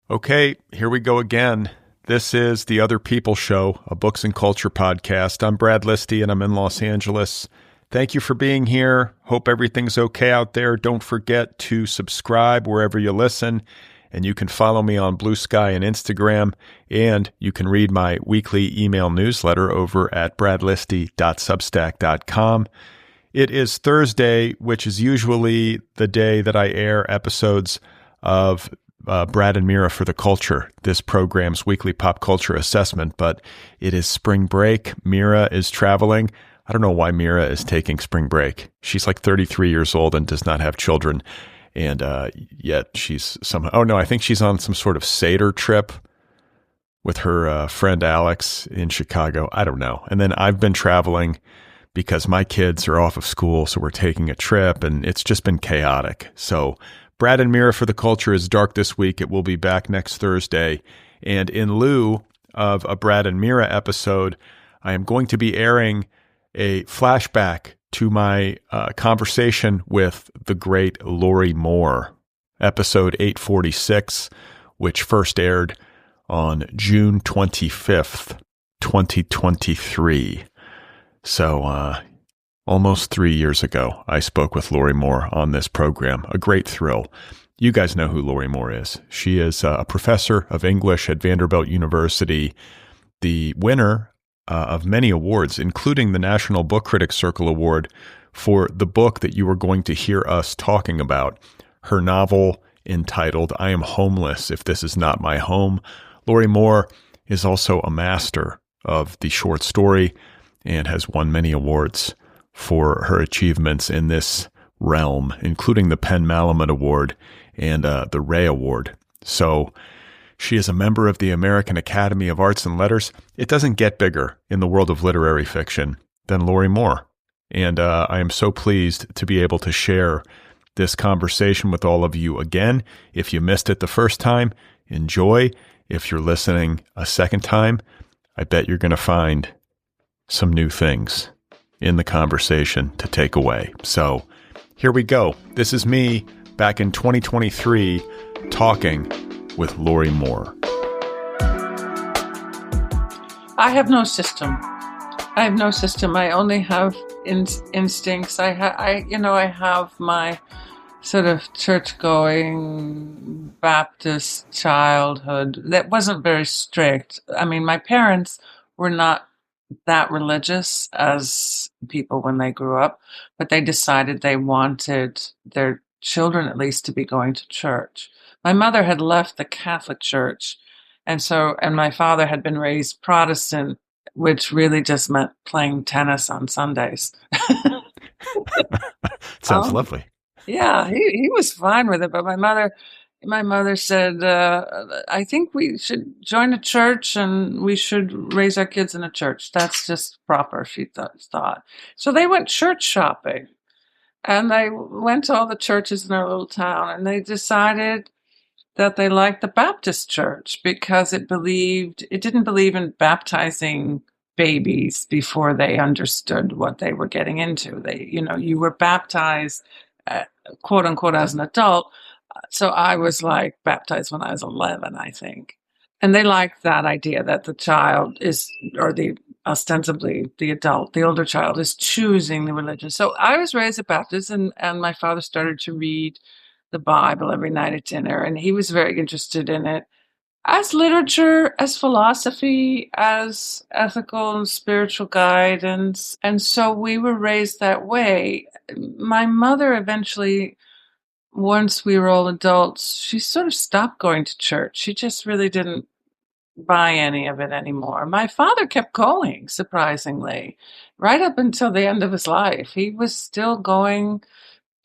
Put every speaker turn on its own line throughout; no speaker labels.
Okay, here we go again. This is the Otherppl Show, a books and culture podcast. I'm Brad Listi, and I'm in Los Angeles. Thank you for being here. Hope everything's okay out there. Don't forget to subscribe wherever you listen, and you can follow me on Blue Sky and Instagram, and you can read my weekly email newsletter over at bradlisti.substack.com. It is Thursday, which is usually the day that I air episodes of Brad and Mira for the Culture, this program's weekly pop culture assessment, but it is spring break. Mira is traveling. I don't know why Mira is taking spring break. She's like 33 years old and does not have children, and yet she's somehow, I think she's on some sort of Seder trip with her friend Alex in Chicago. I don't know. And then I've been traveling because my kids are off of school, so we're taking a trip, and it's just been chaotic. So Brad and Mira for the Culture is dark this week. It will be back next Thursday. And in lieu of a Brad and Mira episode, I am going to be airing a flashback to my conversation with the great Lorrie Moore, episode 846, which first aired on June 25th, 2023. So, almost 3 years ago, I spoke with Lorrie Moore on this program. A great thrill. You guys know who Lorrie Moore is. She is a professor of English at Vanderbilt University, the winner of many awards, including the National Book Critics Circle Award for the book that you are going to hear us talking about, her novel entitled I Am Homeless If This Is Not My Home. Lorrie Moore is also a master of the short story and has won many awards for her achievements in this realm, including the Malamud Award and the Rea Award. So she is a member of the American Academy of Arts and Letters. It doesn't get bigger in the world of literary fiction than Lorrie Moore. And I am so pleased to be able to share this conversation with all of you again. If you missed it the first time, enjoy. If you're listening a second time, I bet you're going to find some new things in the conversation to take away. So here we go. This is me back in 2023 talking with Lorrie Moore.
I have no system. I only have instincts. I have my sort of church-going Baptist childhood that wasn't very strict. I mean, my parents were not that religious as people when they grew up, but they decided they wanted their children at least to be going to church. My mother had left the Catholic Church, and my father had been raised Protestant, which really just meant playing tennis on Sundays.
Sounds lovely.
Yeah, he was fine with it, but my mother said, I think we should join a church and we should raise our kids in a church. That's just proper, she thought. So they went church shopping, and they went to all the churches in our little town, and they decided that they liked the Baptist church because it didn't believe in baptizing babies before they understood what they were getting into. You were baptized, quote unquote, as an adult. So I was like baptized when I was 11, I think. And they liked that idea that the child is, or ostensibly the adult, the older child is choosing the religion. So I was raised a Baptist, and my father started to read the Bible every night at dinner. And he was very interested in it as literature, as philosophy, as ethical and spiritual guidance. And so we were raised that way. My mother eventually, once we were all adults, she sort of stopped going to church. She just really didn't buy any of it anymore. My father kept going, surprisingly, right up until the end of his life. He was still going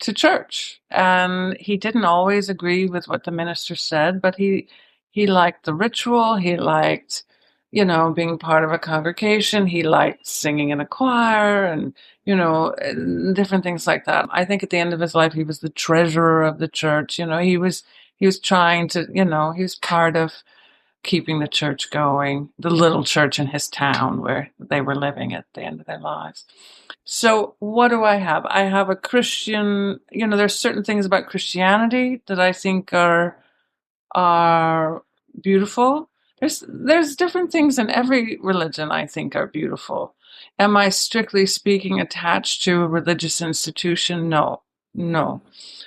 to church, and he didn't always agree with what the minister said, but he liked the ritual. He liked, being part of a congregation. He liked singing in a choir and, different things like that. I think at the end of his life, he was the treasurer of the church. He was trying to, he was part of keeping the church going, the little church in his town where they were living at the end of their lives. So what do I have? I have a Christian, there's certain things about Christianity that I think are beautiful. There's different things in every religion I think are beautiful. Am I strictly speaking attached to a religious institution? No, no.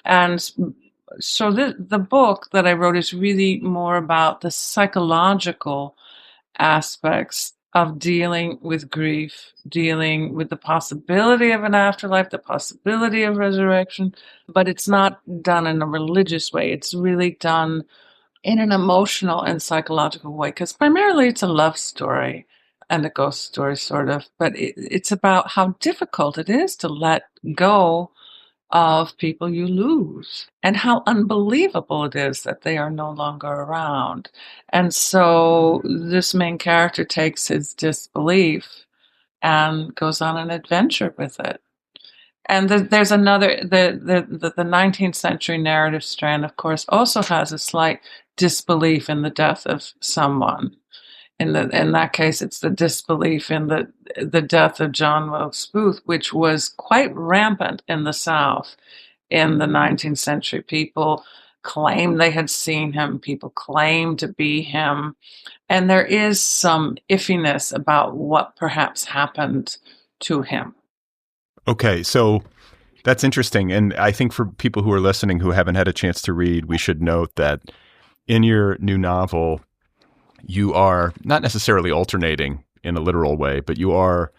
And so the book that I wrote is really more about the psychological aspects of dealing with grief, dealing with the possibility of an afterlife, the possibility of resurrection, but it's not done in a religious way. It's really done in an emotional and psychological way, because primarily it's a love story and a ghost story, sort of, but it's about how difficult it is to let go of people you lose and how unbelievable it is that they are no longer around. And so this main character takes his disbelief and goes on an adventure with it. And there's another, the 19th century narrative strand, of course, also has a slight disbelief in the death of someone. In that case, it's the disbelief in the death of John Wilkes Booth, which was quite rampant in the South in the 19th century. People claimed they had seen him. People claimed to be him. And there is some iffiness about what perhaps happened to him.
Okay, so that's interesting. And I think for people who are listening who haven't had a chance to read, we should note that in your new novel, you are not necessarily alternating in a literal way, but you are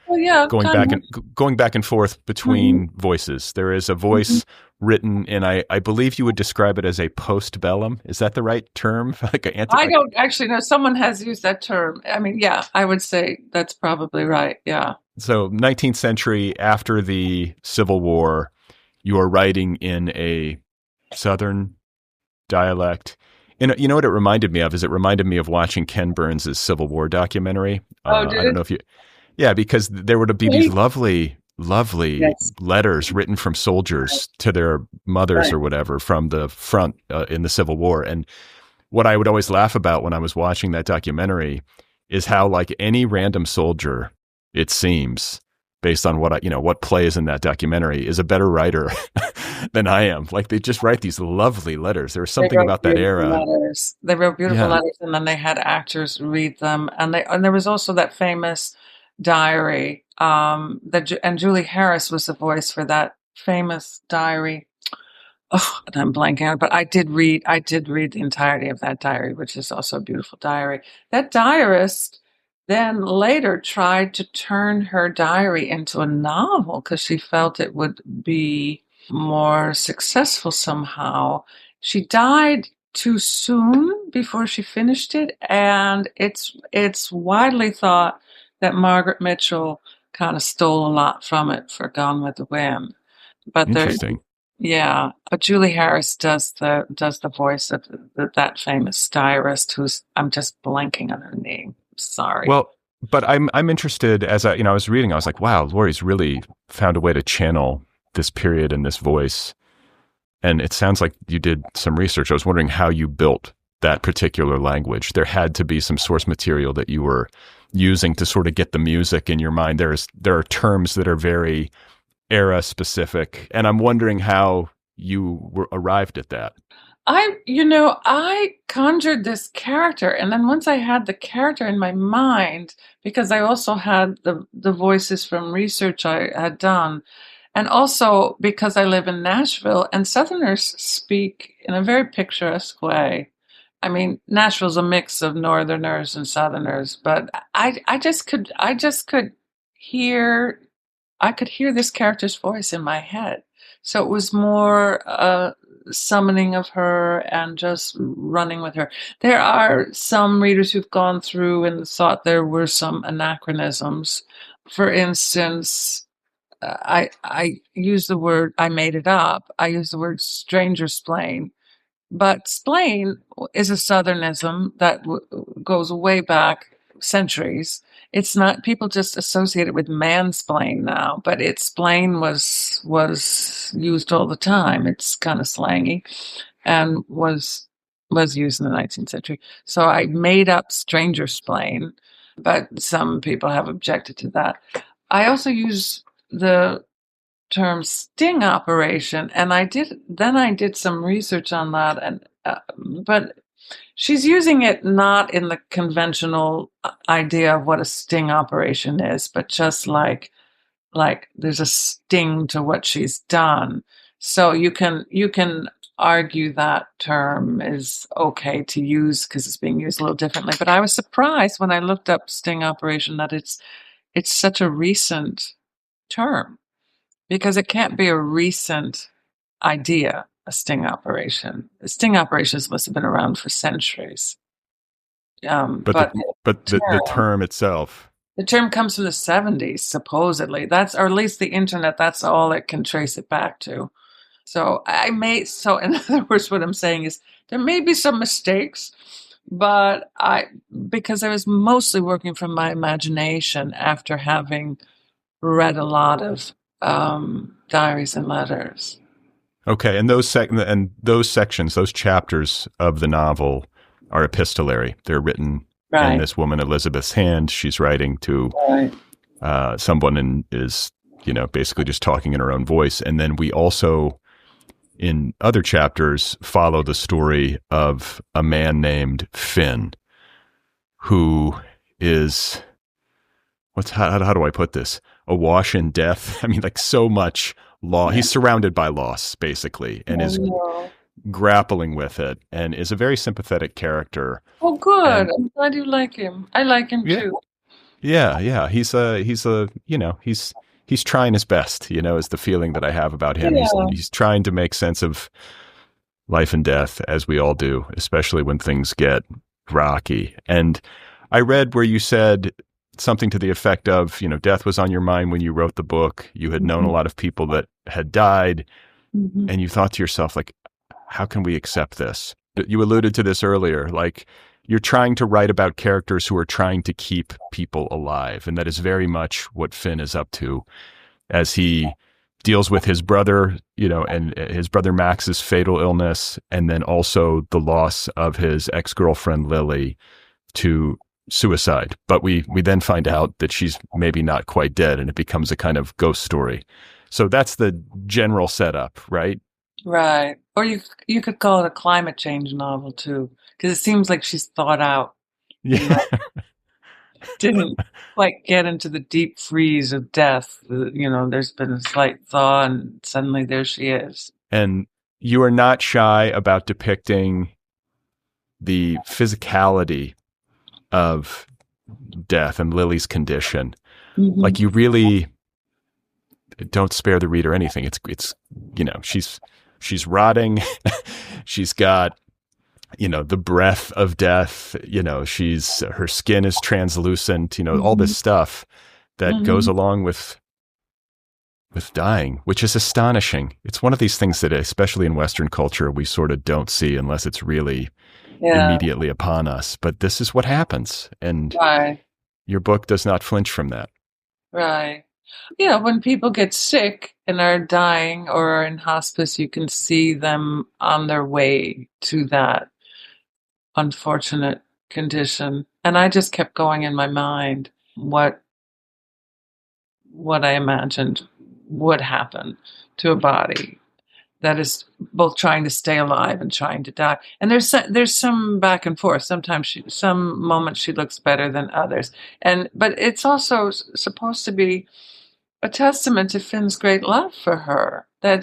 going back and forth between voices. There is a voice written in, I believe you would describe it as a postbellum. Is that the right term?
I don't actually know. Someone has used that term. I mean, yeah, I would say that's probably right. Yeah.
So 19th century, after the Civil War, you are writing in a Southern dialect. And you know what it reminded me of? Is it reminded me of watching Ken Burns' Civil War documentary. I don't know if you, yeah, because there would be these lovely letters written from soldiers to their mothers or whatever from the front in the Civil War. And what I would always laugh about when I was watching that documentary is how, like, any random soldier, it seems, based on what plays in that documentary, is a better writer than I am. Like, they just write these lovely letters. There was something about that era.
They wrote beautiful letters, and then they had actors read them. And there was also that famous diary and Julie Harris was the voice for that famous diary. Oh, and I'm blanking out, but I did read the entirety of that diary, which is also a beautiful diary. That diarist then later tried to turn her diary into a novel because she felt it would be more successful somehow. She died too soon before she finished it, and it's widely thought that Margaret Mitchell kind of stole a lot from it for Gone with the Wind. But
interesting.
Yeah, but Julie Harris does the voice of that famous diarist who's, I'm just blanking on her name. Sorry.
Well, but I'm interested, as I was reading, I was like, wow, Lorrie's really found a way to channel this period and this voice. And it sounds like you did some research. I was wondering how you built that particular language. There had to be some source material that you were using to sort of get the music in your mind. There are terms that are very era specific, and I'm wondering how you arrived at that.
I conjured this character, and then once I had the character in my mind, because I also had the voices from research I had done, and also because I live in Nashville, and Southerners speak in a very picturesque way. I mean, Nashville's a mix of Northerners and Southerners, but I just could hear this character's voice in my head. So it was more summoning of her and just running with her. There are some readers who've gone through and thought there were some anachronisms. For instance, I use the word, I made it up. I use the word stranger splain. But splain is a Southernism that goes way back centuries. It's not, people just associate it with mansplain now, but splain was used all the time. It's kind of slangy and was used in the 19th century. So I made up stranger splain, but some people have objected to that. I also use the term sting operation, and I did some research on that, and but She's using it not in the conventional idea of what a sting operation is, but just like there's a sting to what she's done. So you can argue that term is okay to use because it's being used a little differently. But I was surprised when I looked up sting operation that it's such a recent term, because it can't be a recent idea, a sting operation. The sting operations must have been around for centuries.
But the term itself.
The term comes from the 70s, supposedly. Or at least the internet, that's all it can trace it back to. So in other words, what I'm saying is there may be some mistakes, but because I was mostly working from my imagination after having read a lot of diaries and letters.
Okay, and those sections, those chapters of the novel are epistolary. They're written in this woman Elizabeth's hand. She's writing to someone and is, basically just talking in her own voice. And then we also, in other chapters, follow the story of a man named Finn, who is, how do I put this? Awash in death. I mean, like so much loss. He's surrounded by loss, basically, and is grappling with it, and is a very sympathetic character.
Oh, good. I'm glad you like him. I like him too.
Yeah. He's trying his best, is the feeling that I have about him. Yeah. He's trying to make sense of life and death, as we all do, especially when things get rocky. And I read where you said something to the effect of, death was on your mind when you wrote the book. You had known a lot of people that had died, and you thought to yourself, like, how can we accept this? You alluded to this earlier, like you're trying to write about characters who are trying to keep people alive. And that is very much what Finn is up to as he deals with his brother, and his brother Max's fatal illness, and then also the loss of his ex-girlfriend Lily to suicide. But we then find out that she's maybe not quite dead, and it becomes a kind of ghost story. So that's the general setup, right?
Right. Or you could call it a climate change novel too, because it seems like she's thought out.
Yeah.
Didn't like get into the deep freeze of death. There's been a slight thaw, and suddenly there she is.
And you are not shy about depicting the physicality of death and Lily's condition. Like you really don't spare the reader anything. It's she's rotting. She's got, the breath of death. Her skin is translucent. All this stuff that goes along with dying, which is astonishing. It's one of these things that, especially in Western culture, we sort of don't see unless it's really immediately upon us. But this is what happens, and your book does not flinch from that.
Right. Yeah, when people get sick and are dying or are in hospice, you can see them on their way to that unfortunate condition. And I just kept going in my mind what I imagined would happen to a body that is both trying to stay alive and trying to die. And there's some back and forth. Sometimes some moments she looks better than others. But it's also supposed to be a testament to Finn's great love for her. That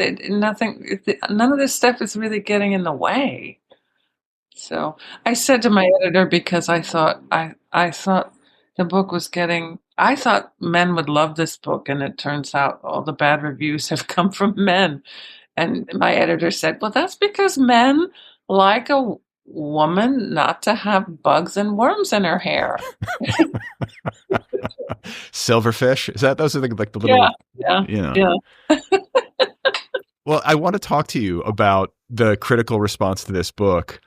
none of this stuff is really getting in the way. So I said to my editor, because I thought the book was getting. I thought men would love this book, and it turns out all the bad reviews have come from men. And my editor said, "Well, that's because men like a woman not to have bugs and worms in her hair."
Silverfish? Those are the little...
Yeah.
Well, I want to talk to you about the critical response to this book,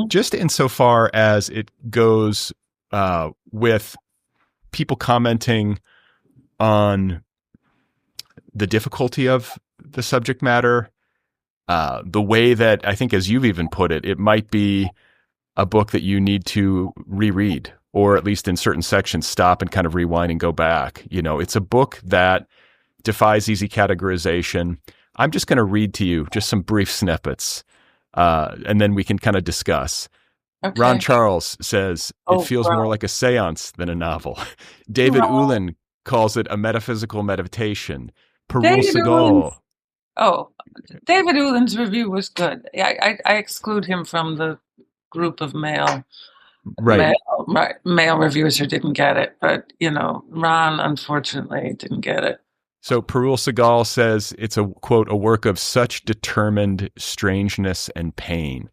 just insofar as it goes with people commenting on the difficulty of the subject matter, the way that, I think, as you've even put it, it might be a book that you need to reread, or at least in certain sections, stop and kind of rewind and go back. It's a book that defies easy categorization. I'm just going to read to you just some brief snippets, and then we can kind of discuss. Ron
Okay.
Charles says it
Oh,
feels more
wow.
like a seance than a novel. David
Wow.
Ulin calls it a metaphysical meditation. Perul
David Ulin's.
Segal.
Oh, David Ulin's review was good. I exclude him from the group of
Right.
male reviewers who didn't get it, but Ron unfortunately didn't get it.
So Perul Segal says it's a quote, a work of such determined strangeness and pain.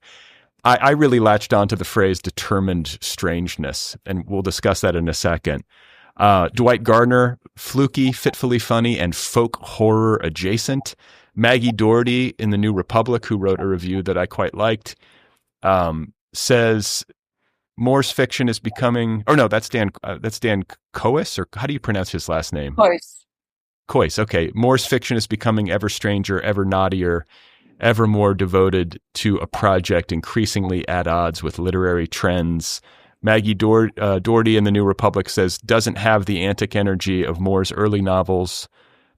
I really latched onto the phrase determined strangeness, and we'll discuss that in a second. Dwight Gardner, fluky, fitfully funny, and folk horror adjacent. Maggie Doherty in the New Republic, who wrote a review that I quite liked, says Moore's fiction is becoming. Oh no, that's Dan. That's Dan Cois, or how do you pronounce his last name?
Voice.
Cois. Okay, Moore's fiction is becoming ever stranger, ever naughtier, ever more devoted to a project increasingly at odds with literary trends. Maggie Doherty in the New Republic says, doesn't have the antic energy of Moore's early novels.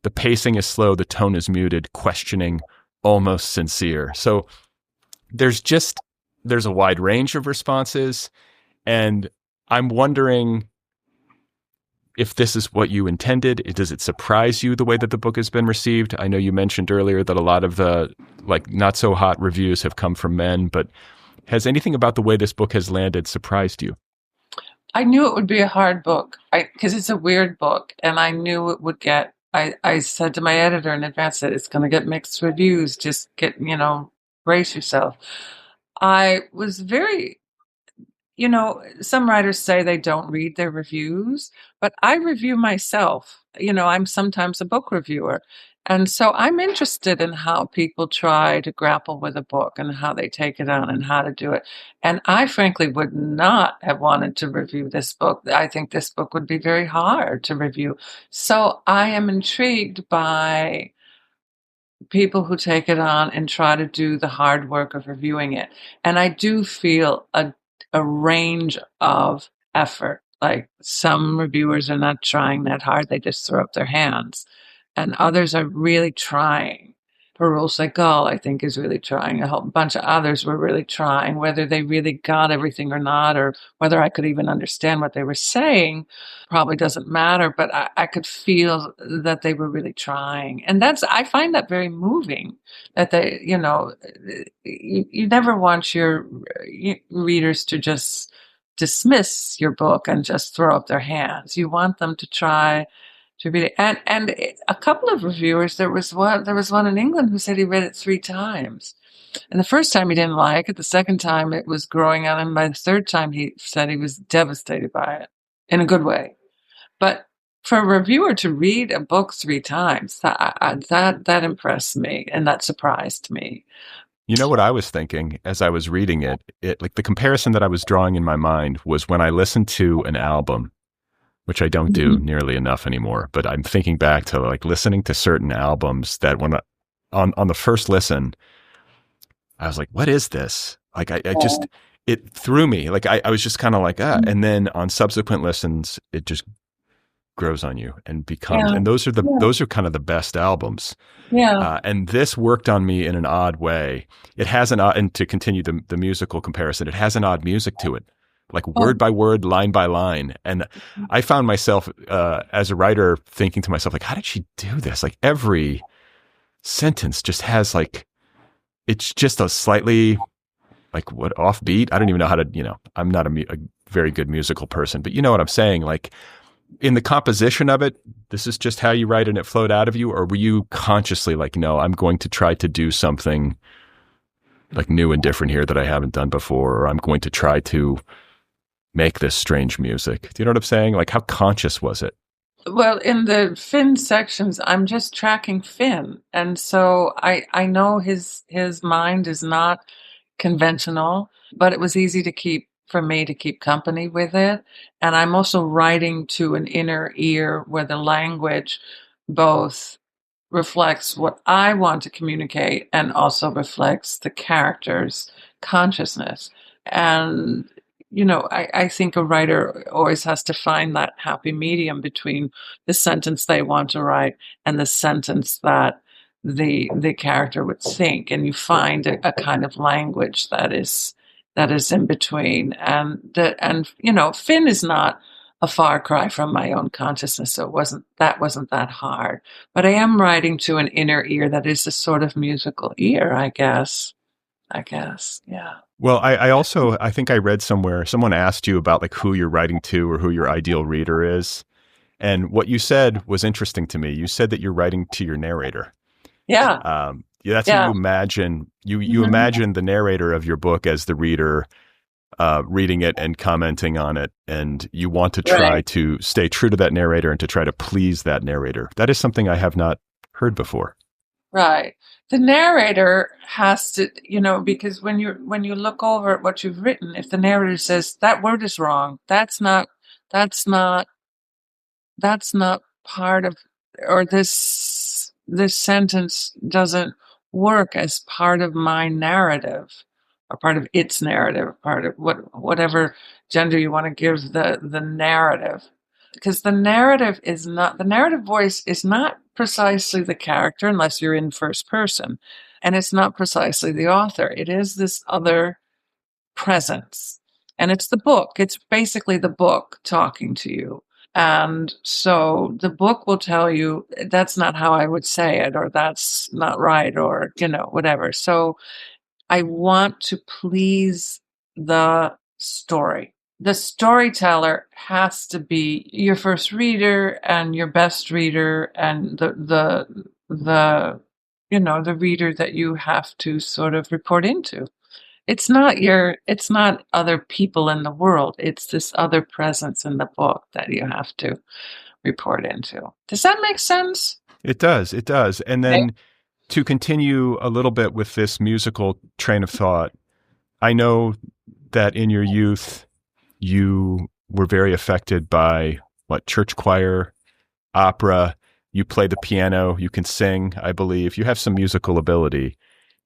The pacing is slow, the tone is muted, questioning, almost sincere. So there's a wide range of responses, and I'm wondering if this is what you intended. Does it surprise you the way that the book has been received? I know you mentioned earlier that a lot of the not so hot reviews have come from men, but has anything about the way this book has landed surprised you?
I knew it would be a hard book because it's a weird book, and I knew it would get. I said to my editor in advance that it's going to get mixed reviews. Just brace yourself. I was very some writers say they don't read their reviews, but I review myself. I'm sometimes a book reviewer. And so I'm interested in how people try to grapple with a book and how they take it on and how to do it. And I frankly would not have wanted to review this book. I think this book would be very hard to review. So I am intrigued by people who take it on and try to do the hard work of reviewing it. And I do feel a range of effort. Like some reviewers are not trying that hard, they just throw up their hands. And others are really trying. Perul Segal, I think, is really trying. A whole bunch of others were really trying. Whether they really got everything or not, or whether I could even understand what they were saying, probably doesn't matter. But I could feel that they were really trying. And I find that very moving, that they, you never want your readers to just dismiss your book and just throw up their hands. You want them to try to read it. And a couple of reviewers, there was one in England who said he read it 3 times. And the first time he didn't like it. The second time it was growing on him. By the third time he said he was devastated by it in a good way. But for a reviewer to read a book 3 times, that impressed me and that surprised me.
You know what I was thinking as I was reading it? Like the comparison that I was drawing in my mind was when I listened to an album, which I don't do nearly enough anymore, but I'm thinking back to like listening to certain albums that when on the first listen, I was like, what is this? Like I just, it threw me. Like I was just kind of like, and then on subsequent listens, it just grows on you and becomes, and those are kind of the best albums.
Yeah.
And this worked on me in an odd way. It has and to continue the musical comparison, it has an odd music to it, like word by word, line by line. And I found myself, as a writer, thinking to myself, like, how did she do this? Like every sentence just has it's just a slightly offbeat. I don't even know how to, I'm not a very good musical person, but you know what I'm saying? Like in the composition of it, this is just how you write and it flowed out of you? Or were you consciously like, no, I'm going to try to do something like new and different here that I haven't done before, or I'm going to try to make this strange music? Do you know what I'm saying? Like how conscious was it?
Well, in the Finn sections, I'm just tracking Finn. And so I know his mind is not conventional, but it was easy for me to keep company with it. And I'm also writing to an inner ear where the language both reflects what I want to communicate and also reflects the character's consciousness. And, I think a writer always has to find that happy medium between the sentence they want to write and the sentence that the character would think. And you find a kind of language that is that is in between. And Finn is not a far cry from my own consciousness, so it wasn't that hard. But I am writing to an inner ear that is a sort of musical ear, I guess. Yeah.
Well, I think I read somewhere, someone asked you about like who you're writing to or who your ideal reader is. And what you said was interesting to me. You said that you're writing to your narrator.
Yeah.
Yeah, that's how you imagine, you imagine the narrator of your book as the reader, reading it and commenting on it. And you want to try to stay true to that narrator and to try to please that narrator. That is something I have not heard before. Right.
The narrator has to, because when you look over at what you've written, if the narrator says that word is wrong, that's not part of, or this sentence doesn't work as part of my narrative or part of its narrative, part of whatever gender you want to give the narrative. Because the narrative voice is not precisely the character unless you're in first person. And it's not precisely the author. It is this other presence. And it's the book. It's basically the book talking to you. And so the book will tell you that's not how I would say it, or that's not right, or, whatever. So I want to please the story. The storyteller has to be your first reader and your best reader and the reader that you have to sort of report into. It's not other people in the world. It's this other presence in the book that you have to report into. Does that make sense?
It does. It does. And then to continue a little bit with this musical train of thought, I know that in your youth, you were very affected by church choir, opera. You play the piano. You can sing, I believe. You have some musical ability.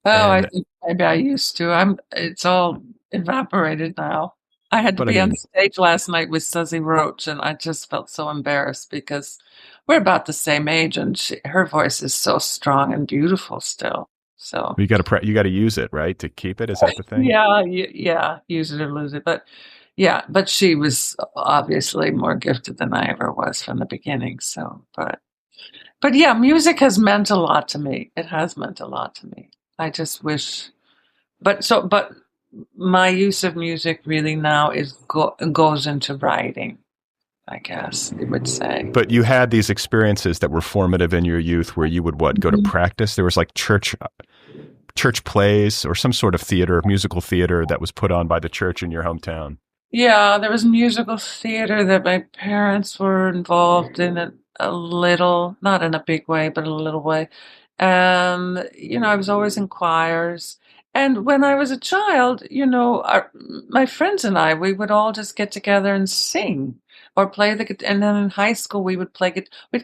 Oh, I think maybe I used to. It's all evaporated now. I had to be on stage last night with Suzy Roach, and I just felt so embarrassed because we're about the same age, and her voice is so strong and beautiful still. So
you got to use it, right, to keep it. Is that the thing?
Yeah, use it or lose it. But she was obviously more gifted than I ever was from the beginning. So, but yeah, music has meant a lot to me. It has meant a lot to me. I just wish, but my use of music really now goes into writing, I guess you would say.
But you had these experiences that were formative in your youth where you would go to practice? There was like church plays or some sort of theater, musical theater that was put on by the church in your hometown.
Yeah, there was musical theater that my parents were involved in a little, not in a big way, but a little way. And, I was always in choirs. And when I was a child, my friends and I, we would all just get together and sing or play and then in high school we'd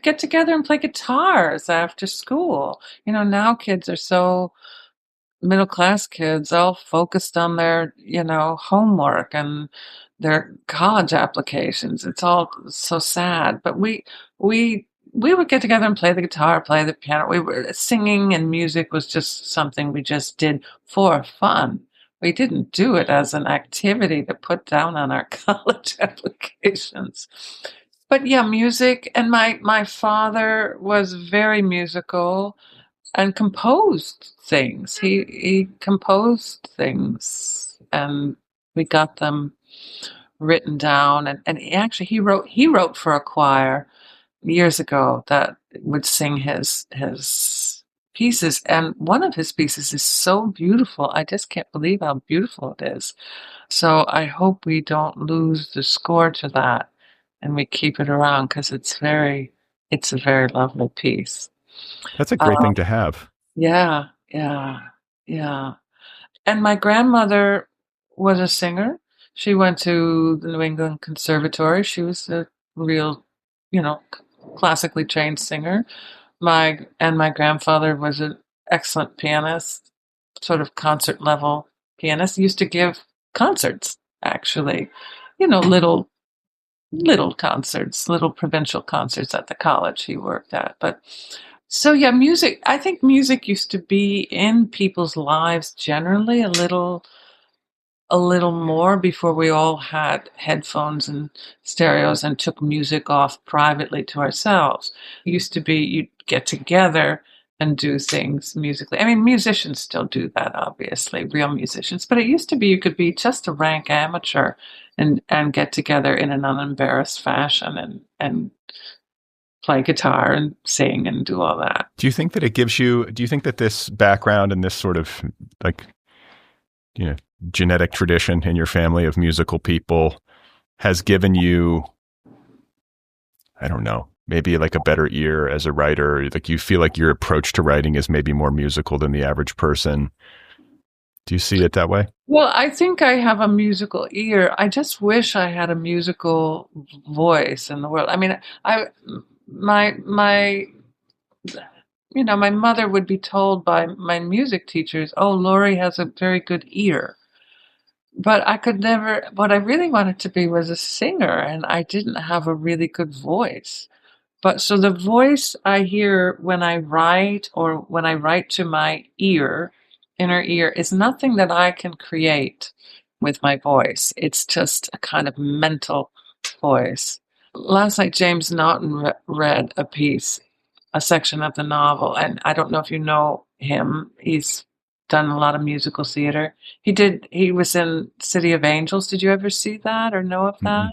get together and play guitars after school. Now kids are so middle class kids, all focused on their, homework and their college applications. It's all so sad. But we would get together and play the guitar, play the piano. We were singing, and music was just something we just did for fun. We didn't do it as an activity to put down on our college applications. But yeah, music. And my father was very musical and composed things. He composed things, and we got them written down. And he wrote for a choir years ago that would sing his pieces, and one of his pieces is so beautiful. I just can't believe how beautiful it is. So I hope we don't lose the score to that and we keep it around, because it's a very lovely piece.
That's a great thing to have.
Yeah. And my grandmother was a singer. She went to the New England Conservatory. She was a real, classically trained singer. My grandfather was an excellent pianist, sort of concert level pianist. He used to give concerts, actually, little concerts, little provincial concerts at the college he worked at. But so yeah, music. I think music used to be in people's lives generally a little a little more before we all had headphones and stereos and took music off privately to ourselves. It used to be you'd get together and do things musically. I mean, musicians still do that, obviously, real musicians. But it used to be you could be just a rank amateur and get together in an unembarrassed fashion and play guitar and sing and do all that.
Do you think that do you think that this background and this sort of like, genetic tradition in your family of musical people has given you, I don't know, maybe like a better ear as a writer? Like you feel like your approach to writing is maybe more musical than the average person. Do you see it that way?
Well, I think I have a musical ear. I just wish I had a musical voice in the world. I mean, my mother would be told by my music teachers, "Oh, Lorrie has a very good ear." But I could never, what I really wanted to be was a singer, and I didn't have a really good voice. But so the voice I hear when I write or when I write to my inner ear, is nothing that I can create with my voice. It's just a kind of mental voice. Last night, James Naughton read a section of the novel, and I don't know if you know him. He's done a lot of musical theater. He was in City of Angels. Did you ever see that or know of that?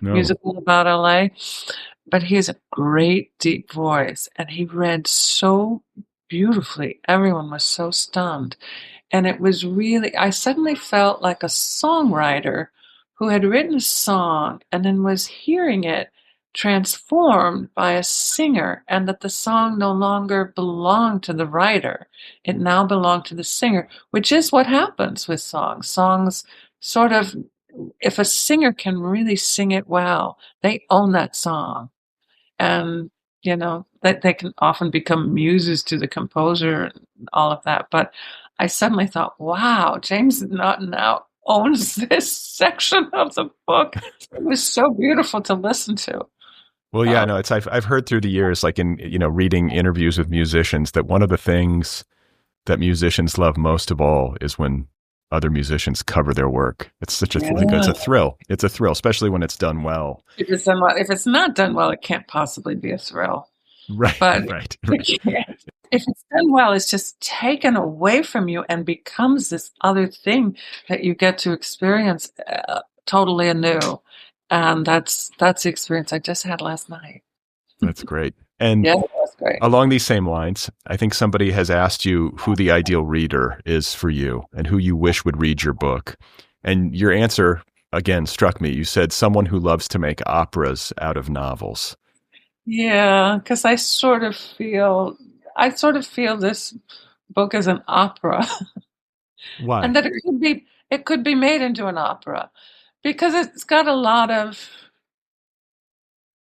No.
Musical about LA? But he has a great deep voice, and he read so beautifully. Everyone was so stunned. And it was really, I suddenly felt like a songwriter who had written a song and then was hearing it transformed by a singer, and that the song no longer belonged to the writer. It now belonged to the singer, which is what happens with songs. Songs sort of, if a singer can really sing it well, they own that song. And, that they can often become muses to the composer and all of that. But I suddenly thought, wow, James Naughton now owns this section of the book. It was so beautiful to listen to.
Well, yeah, no, I've heard through the years, like in, reading interviews with musicians, that one of the things that musicians love most of all is when other musicians cover their work. It's such a it's a thrill. It's a thrill, especially when it's done well.
If it's done well, if it's not done well, it can't possibly be a thrill.
Right.
But
right.
if it's done well, it's just taken away from you and becomes this other thing that you get to experience totally anew. And that's the experience I just had last night.
That's great. And
yeah, that's great.
Along these same lines, I think somebody has asked you who the ideal reader is for you and who you wish would read your book. And your answer, again, struck me. You said someone who loves to make operas out of novels.
Yeah, because I sort of feel this book as an opera.
Why?
And that it could be made into an opera, because it's got a lot of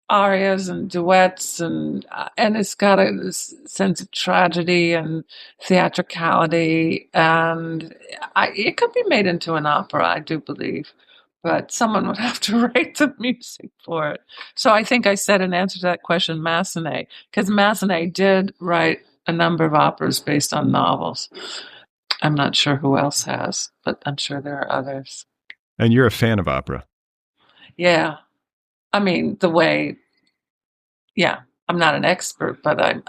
arias and duets, and it's got a sense of tragedy and theatricality, and it could be made into an opera, I do believe, but someone would have to write the music for it. So I think I said in answer to that question, Massenet, because Massenet did write a number of operas based on novels. I'm not sure who else has, but I'm sure there are others.
And you're a fan of opera.
Yeah. I mean, I'm not an expert, but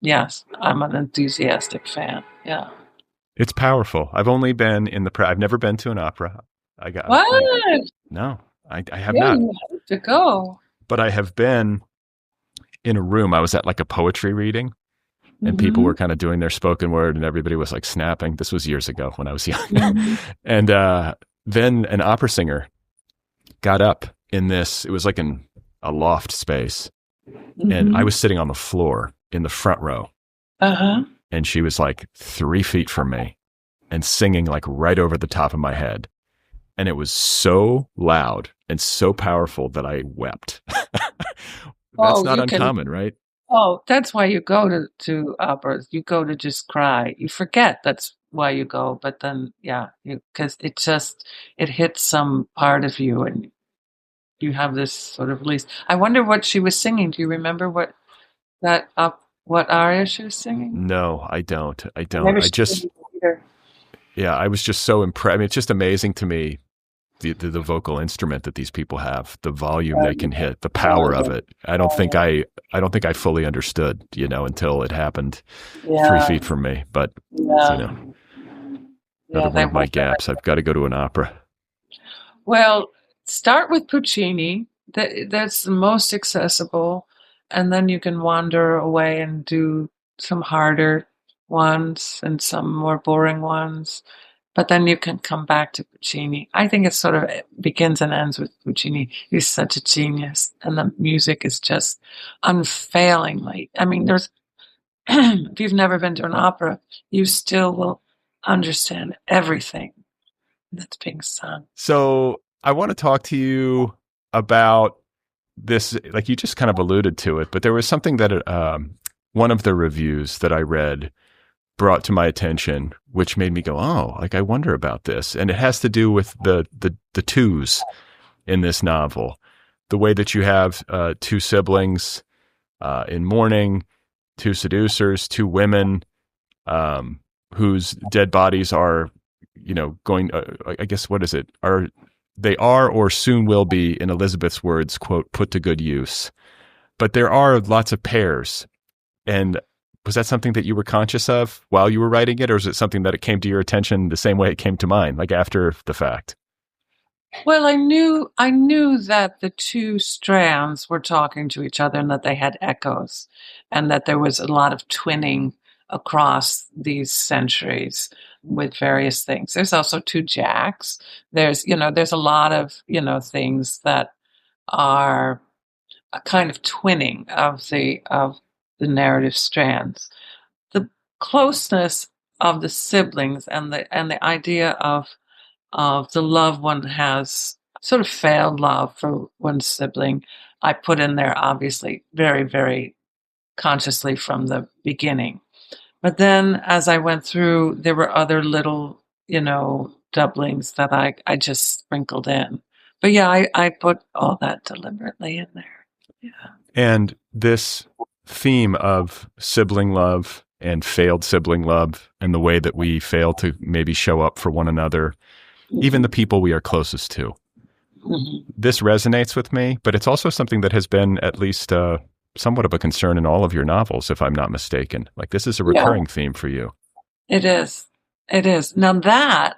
yes, I'm an enthusiastic fan. Yeah.
It's powerful. I've only been I've never been to an opera.
What?
No, I have not.
You have to go.
But I have been in a room. I was at like a poetry reading, and people were kind of doing their spoken word, and everybody was like snapping. This was years ago when I was young. And then an opera singer got up in this, it was like in a loft space. And I was sitting on the floor in the front row. And she was like 3 feet from me and singing like right over the top of my head. And it was so loud and so powerful that I wept. That's not uncommon, right?
Oh, that's why you go to operas. You go to just cry. You forget that's why you go, but then, because it hits some part of you, and you have this sort of release. I wonder what she was singing. Do you remember what aria she was singing?
No, I don't. yeah, I was just so impressed. I mean, it's just amazing to me the vocal instrument that these people have, the volume they can hit, the power of it. I don't think I fully understood, until it happened 3 feet from me. But another one of my gaps. I've got to go to an opera.
Well, start with Puccini. That's the most accessible, and then you can wander away and do some harder ones and some more boring ones. But then you can come back to Puccini. I think it begins and ends with Puccini. He's such a genius, and the music is just unfailingly. I mean, if you've never been to an opera, you still will understand everything that's being sung.
So I want to talk to you about this, like you just kind of alluded to it, but there was something that one of the reviews that I read brought to my attention, which made me go, oh, like I wonder about this. And it has to do with the twos in this novel, the way that you have two siblings in mourning, two seducers, two women whose dead bodies are, going, I guess, what is it? They are or soon will be, in Elizabeth's words, quote, put to good use. But there are lots of pairs. And was that something that you were conscious of while you were writing it, or is it something that it came to your attention the same way it came to mine, like after the fact?
Well, I knew that the two strands were talking to each other and that they had echoes, and that there was a lot of twinning across these centuries with various things. There's also two jacks. There's a lot of, things that are a kind of twinning of the narrative strands. The closeness of the siblings and the idea of the love one has, sort of failed love for one sibling, I put in there obviously very, very consciously from the beginning. But then as I went through, there were other little, doublings that I just sprinkled in. But yeah, I put all that deliberately in there. Yeah.
And this theme of sibling love and failed sibling love and the way that we fail to maybe show up for one another, even the people we are closest to. Mm-hmm. This resonates with me, but it's also something that has been at least somewhat of a concern in all of your novels, if I'm not mistaken. Like this is a recurring theme for you.
It is. It is. Now that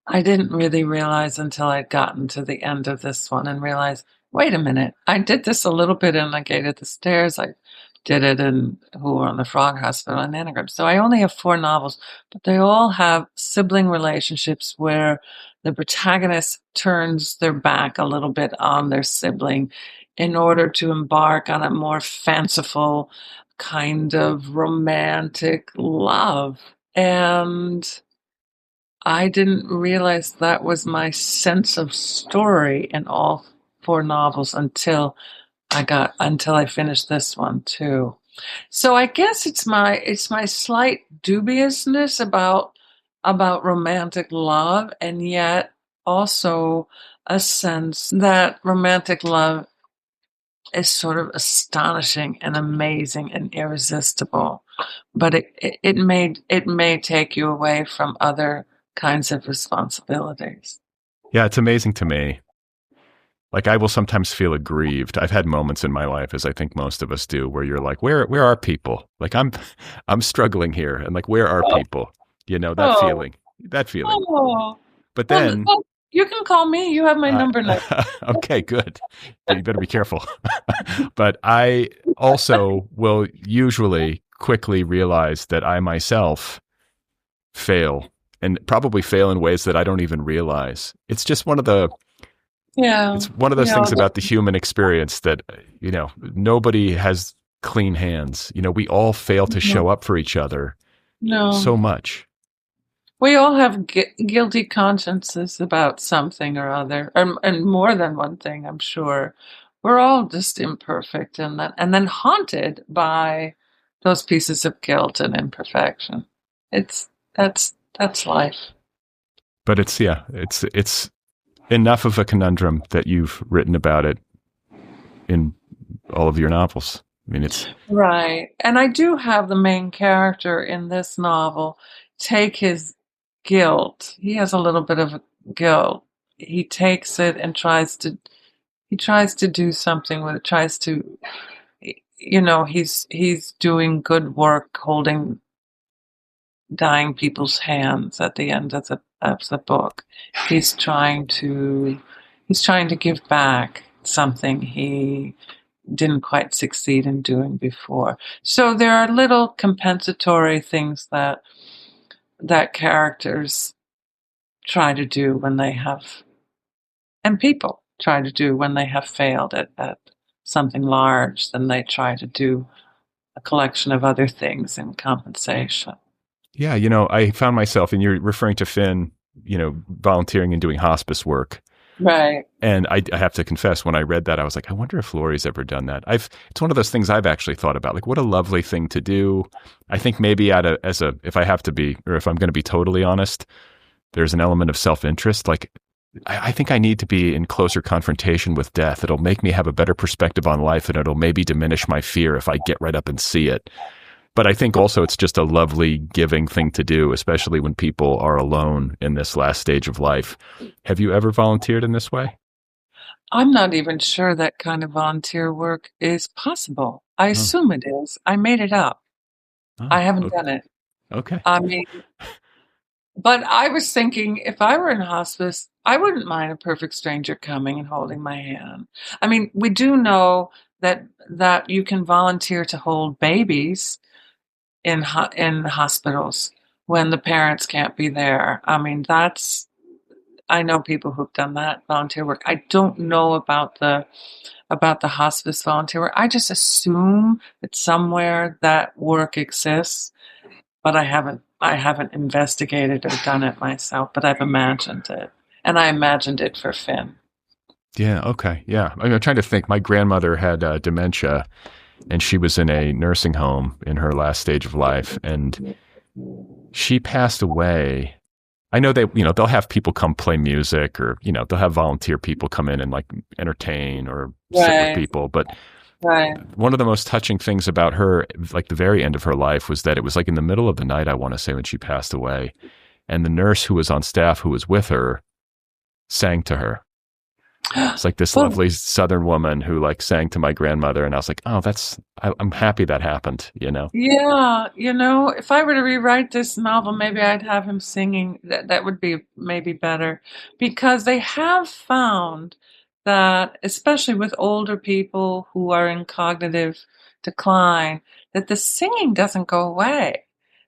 I didn't really realize until I'd gotten to the end of this one and realized, wait a minute, I did this a little bit in A Gate at the Stairs. I did it in Who Were on the Frog Hospital and Anagram. So I only have 4 novels, but they all have sibling relationships where the protagonist turns their back a little bit on their sibling in order to embark on a more fanciful kind of romantic love. And I didn't realize that was my sense of story in all 4 novels until I finished this one too. So I guess it's my slight dubiousness about romantic love, and yet also a sense that romantic love is sort of astonishing and amazing and irresistible, but it may take you away from other kinds of responsibilities.
Yeah, it's amazing to me. Like I will sometimes feel aggrieved. I've had moments in my life, as I think most of us do, where you're like, where are people? Like I'm struggling here, and like, where are people? That feeling. Oh. But then
you can call me. You have my number now.
Okay, good. You better be careful. But I also will usually quickly realize that I myself fail, and probably fail in ways that I don't even realize. It's just one of the it's one of those things about the human experience that, nobody has clean hands. We all fail to show up for each other so much.
We all have guilty consciences about something or other, and more than one thing, I'm sure. We're all just imperfect and then haunted by those pieces of guilt and imperfection. That's life.
But it's enough of a conundrum that you've written about it in all of your novels. I mean, it's
right. And I do have the main character in this novel take his guilt. He has a little bit of guilt. He takes it and he tries to do something with it, tries to, he's doing good work holding dying people's hands at the end of the book. He's trying to give back something he didn't quite succeed in doing before. So there are little compensatory things that characters try to do when they have, and people try to do when they have failed at something large, then they try to do a collection of other things in compensation.
Yeah, I found myself, and you're referring to Finn, volunteering and doing hospice work.
Right.
And I have to confess, when I read that, I was like, I wonder if Lorrie's ever done that. It's one of those things I've actually thought about. Like, what a lovely thing to do. I think maybe if I have to be, or if I'm going to be totally honest, there's an element of self-interest. Like, I think I need to be in closer confrontation with death. It'll make me have a better perspective on life, and it'll maybe diminish my fear if I get right up and see it. But I think also it's just a lovely, giving thing to do, especially when people are alone in this last stage of life. Have you ever volunteered in this way?
I'm not even sure that kind of volunteer work is possible. I assume it is. I made it up. I haven't done it.
Okay.
I mean, but I was thinking, if I were in hospice, I wouldn't mind a perfect stranger coming and holding my hand. I mean, we do know that you can volunteer to hold babies in hospitals when the parents can't be there. I mean, I know people who've done that volunteer work. I don't know about the hospice volunteer work. I just assume that somewhere that work exists, but I haven't investigated or done it myself, but I've imagined it. And I imagined it for Finn.
Yeah, okay. Yeah. I'm trying to think. My grandmother had dementia, and she was in a nursing home in her last stage of life, and she passed away. I know they'll have people come play music, or, they'll have volunteer people come in and like entertain or sit with people. But one of the most touching things about her, like the very end of her life, was that it was like in the middle of the night, I want to say, when she passed away. And the nurse who was on staff, who was with her, sang to her. It's like this lovely Southern woman who like sang to my grandmother, and I was like, oh, I'm happy that happened,
Yeah, if I were to rewrite this novel, maybe I'd have him singing. That would be maybe better, because they have found that, especially with older people who are in cognitive decline, that the singing doesn't go away.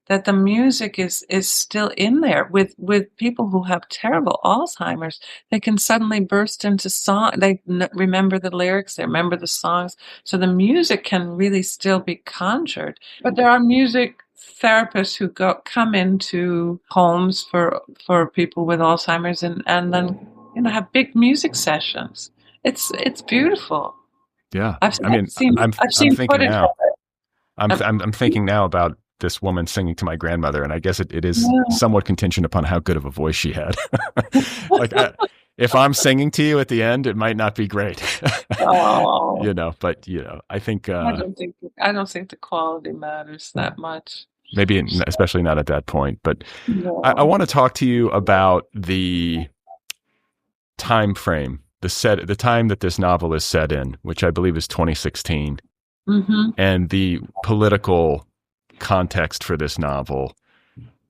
That the music is still in there. With people who have terrible Alzheimer's, they can suddenly burst into song. They remember the lyrics, they remember the songs. So the music can really still be conjured. But there are music therapists who come into homes for people with Alzheimer's and then have big music sessions. It's beautiful.
Yeah,
I've seen
thinking
footage
now.
of it.
I'm thinking now about this woman singing to my grandmother, and I guess it is somewhat contingent upon how good of a voice she had. Like, if I'm singing to you at the end, it might not be great.
Oh.
But I think
I don't think the quality matters that much.
Maybe, especially not at that point. But
No.
I want to talk to you about the time frame, the time that this novel is set in, which I believe is 2016, and the political context for this novel,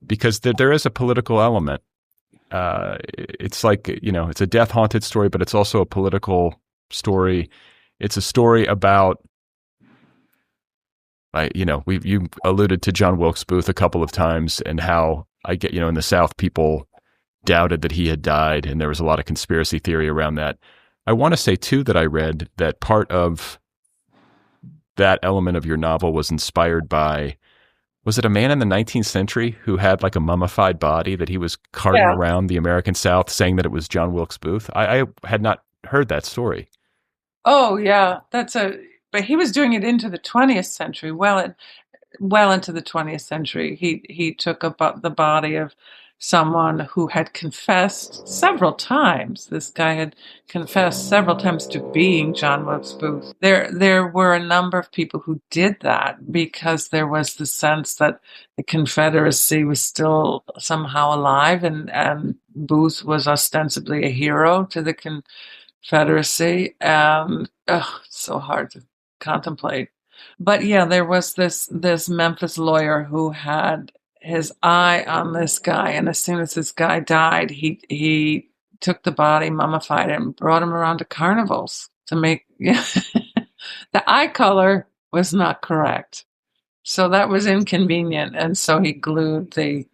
because there is a political element. It's like, it's a death haunted story, but it's also a political story. It's a story about, you alluded to John Wilkes Booth a couple of times, and how in the South, people doubted that he had died, and there was a lot of conspiracy theory around that. I want to say too that I read that part of that element of your novel was inspired by, was it a man in the 19th century who had like a mummified body that he was carting around the American South, saying that it was John Wilkes Booth? I had not heard that story.
Oh yeah, but he was doing it into the 20th century. Well into the 20th century, he took the body of someone who had confessed several times. This guy had confessed several times to being John Wilkes Booth. There were a number of people who did that because there was the sense that the Confederacy was still somehow alive, and Booth was ostensibly a hero to the Confederacy. And it's so hard to contemplate. But yeah, there was this Memphis lawyer who had his eye on this guy, and as soon as this guy died, he took the body, mummified it, and brought him around to carnivals to make the eye color was not correct, so that was inconvenient, and so he glued the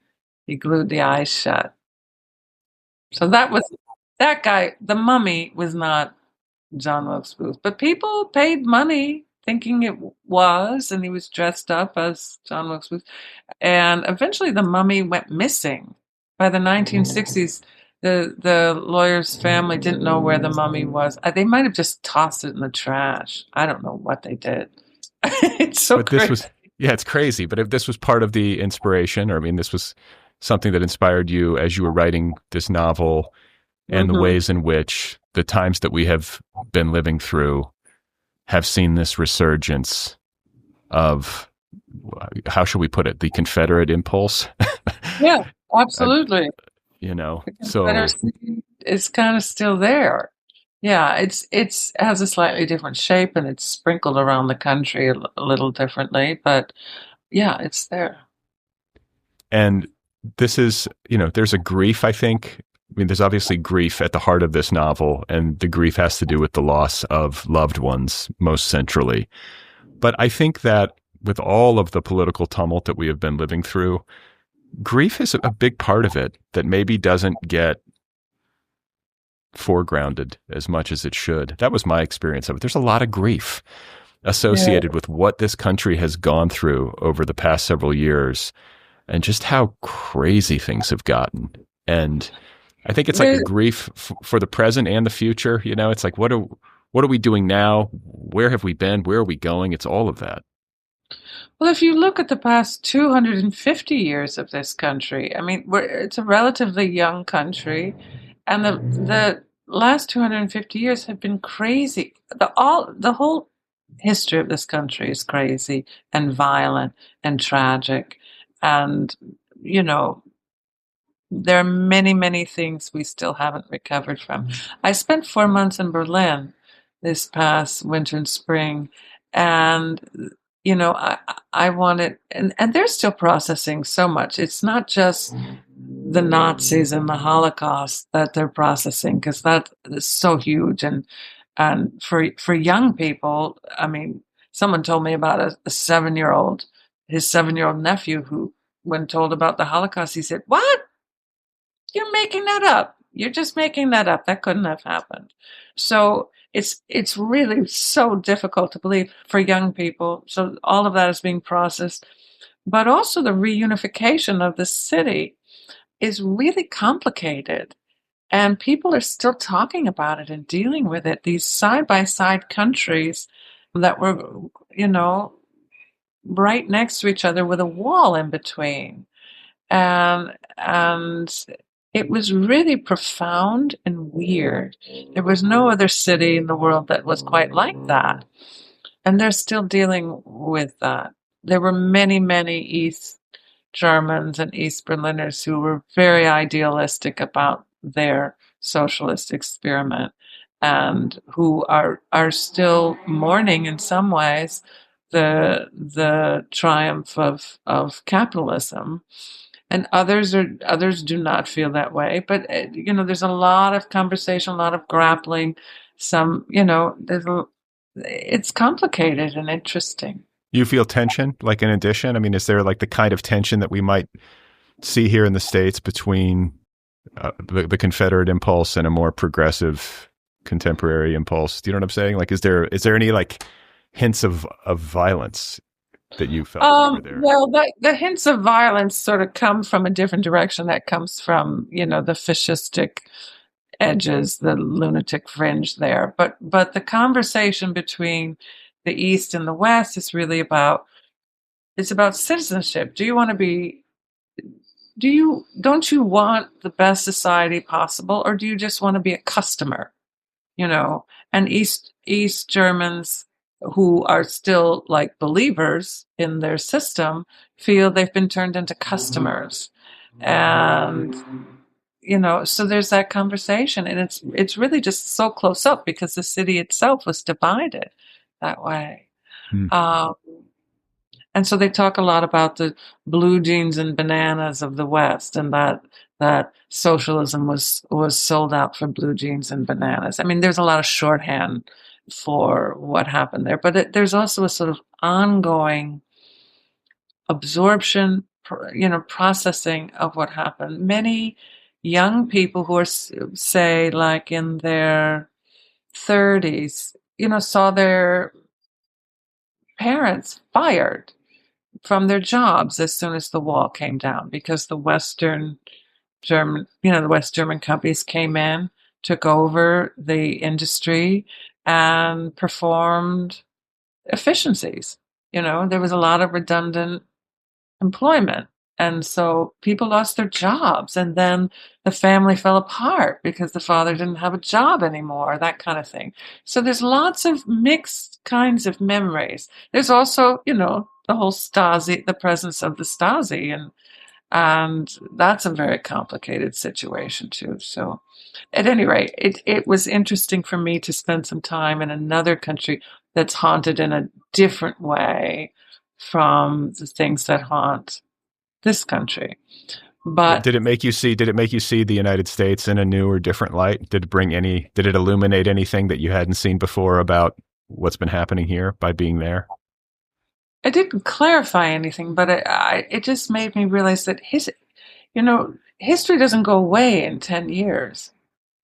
eyes shut. So that guy. The mummy was not John Wilkes Booth, but people paid money thinking it was, and he was dressed up as John Wilkes Booth. And eventually the mummy went missing. By the 1960s, the lawyer's family didn't know where the mummy was. They might have just tossed it in the trash. I don't know what they did. It's so
But
crazy.
it's crazy. But if this was part of the inspiration, or I mean, this was something that inspired you as you were writing this novel, and the ways in which the times that we have been living through have seen this resurgence of, how shall we put it, the Confederate impulse.
Yeah, absolutely.
So
it's kind of still there. Yeah, it's has a slightly different shape, and it's sprinkled around the country a little differently, but yeah, it's there.
And this is, there's a grief, I think. I mean, there's obviously grief at the heart of this novel, and the grief has to do with the loss of loved ones most centrally. But I think that with all of the political tumult that we have been living through, grief is a big part of it that maybe doesn't get foregrounded as much as it should. That was my experience of it. There's a lot of grief associated with what this country has gone through over the past several years, and just how crazy things have gotten. And I think it's like a grief for the present and the future. It's like, what are we doing now? Where have we been? Where are we going? It's all of that.
Well, if you look at the past 250 years of this country, I mean, it's a relatively young country, and the last 250 years have been crazy. The whole history of this country is crazy and violent and tragic, and there are many, many things we still haven't recovered from. I spent 4 months in Berlin this past winter and spring, and I wanted, and they're still processing so much. It's not just the Nazis and the Holocaust that they're processing, because that is so huge, and for young people, I mean, someone told me about a 7-year-old, his 7-year-old nephew, who, when told about the Holocaust, he said, "What? You're making that up. You're just making that up. That couldn't have happened." So it's really so difficult to believe for young people. So all of that is being processed. But also the reunification of the city is really complicated. And people are still talking about it and dealing with it. These side-by-side countries that were, right next to each other with a wall in between. And it was really profound and weird. There was no other city in the world that was quite like that. And they're still dealing with that. There were many, many East Germans and East Berliners who were very idealistic about their socialist experiment, and who are still mourning in some ways the triumph of capitalism. And others do not feel that way. But there's a lot of conversation, a lot of grappling. It's complicated and interesting.
You feel tension, like in addition? I mean, is there like the kind of tension that we might see here in the States between the Confederate impulse and a more progressive contemporary impulse? Do you know what I'm saying? Like, is there any like hints of violence that you felt over there?
Well, the hints of violence sort of come from a different direction. That comes from, the fascistic edges, the lunatic fringe there. But the conversation between the East and the West is really about citizenship. Do you want to be don't you want the best society possible, or do you just want to be a customer? And East Germans who are still like believers in their system feel they've been turned into customers. And so there's that conversation, and it's really just so close up because the city itself was divided that way.
Hmm.
And so they talk a lot about the blue jeans and bananas of the West, and that socialism was sold out for blue jeans and bananas. I mean, there's a lot of shorthand for what happened there, but there's also a sort of ongoing absorption, processing of what happened. Many young people who are, say, like in their 30s, saw their parents fired from their jobs as soon as the wall came down because the West German companies came in, took over the industry, and performed efficiencies. There was a lot of redundant employment. And so people lost their jobs, and then the family fell apart because the father didn't have a job anymore, that kind of thing. So there's lots of mixed kinds of memories. There's also, the whole Stasi, the presence of the Stasi, and that's a very complicated situation too. So at any rate, it was interesting for me to spend some time in another country that's haunted in a different way from the things that haunt this country. But
did it make you see the United States in a new or different light? Did it illuminate anything that you hadn't seen before about what's been happening here by being there?
it didn't clarify anything, but it just made me realize that history doesn't go away in 10 years.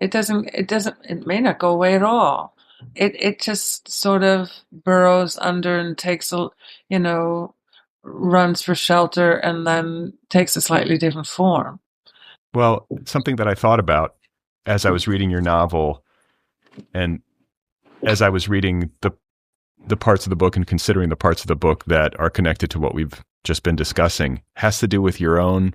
It may not go away at all. It just sort of burrows under and takes runs for shelter and then takes a slightly different form.
Well, something that I thought about as I was reading your novel and as I was reading the parts of the book and considering the parts of the book that are connected to what we've just been discussing has to do with your own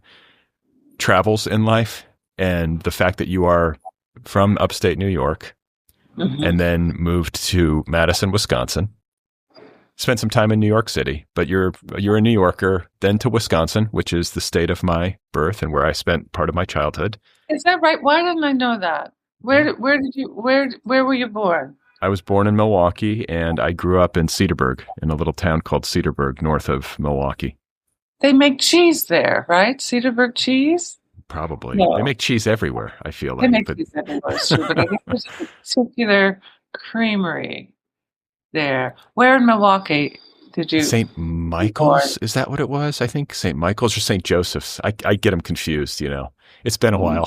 travels in life and the fact that you are from upstate New York and then moved to Madison, Wisconsin. Spent some time in New York City, but you're a New Yorker, then to Wisconsin, which is the state of my birth and where I spent part of my childhood.
Is that right? Why didn't I know that? Where were you born?
I was born in Milwaukee, and I grew up in Cedarburg, in a little town called Cedarburg, north of Milwaukee.
They make cheese there, right? Cedarburg cheese?
Probably.
No.
They make cheese everywhere, I feel like.
They make cheese everywhere, too, but I think there's a particular creamery there. Where in Milwaukee did you?
St. Michael's? Is that what it was? I think St. Michael's or St. Joseph's. I get them confused, It's been a while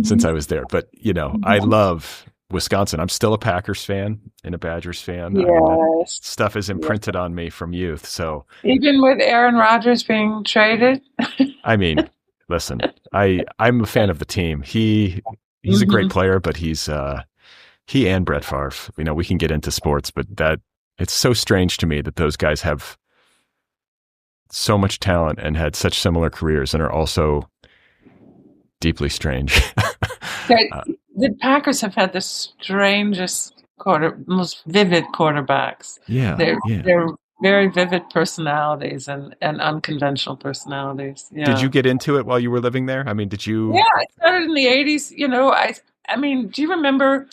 since I was there, but, I love Wisconsin. I'm still a Packers fan and a Badgers fan.
Yes.
Stuff is imprinted on me from youth. So
even with Aaron Rodgers being traded?
I mean, listen, I'm a fan of the team. He's a great player, but he and Brett Favre, we can get into sports, but it's so strange to me that those guys have so much talent and had such similar careers and are also deeply strange.
The Packers have had the strangest most vivid quarterbacks.
Yeah.
They're very vivid personalities and unconventional personalities. Yeah.
Did you get into it while you were living there? I mean, did you?
Yeah, I started in the 80s. I mean, do you remember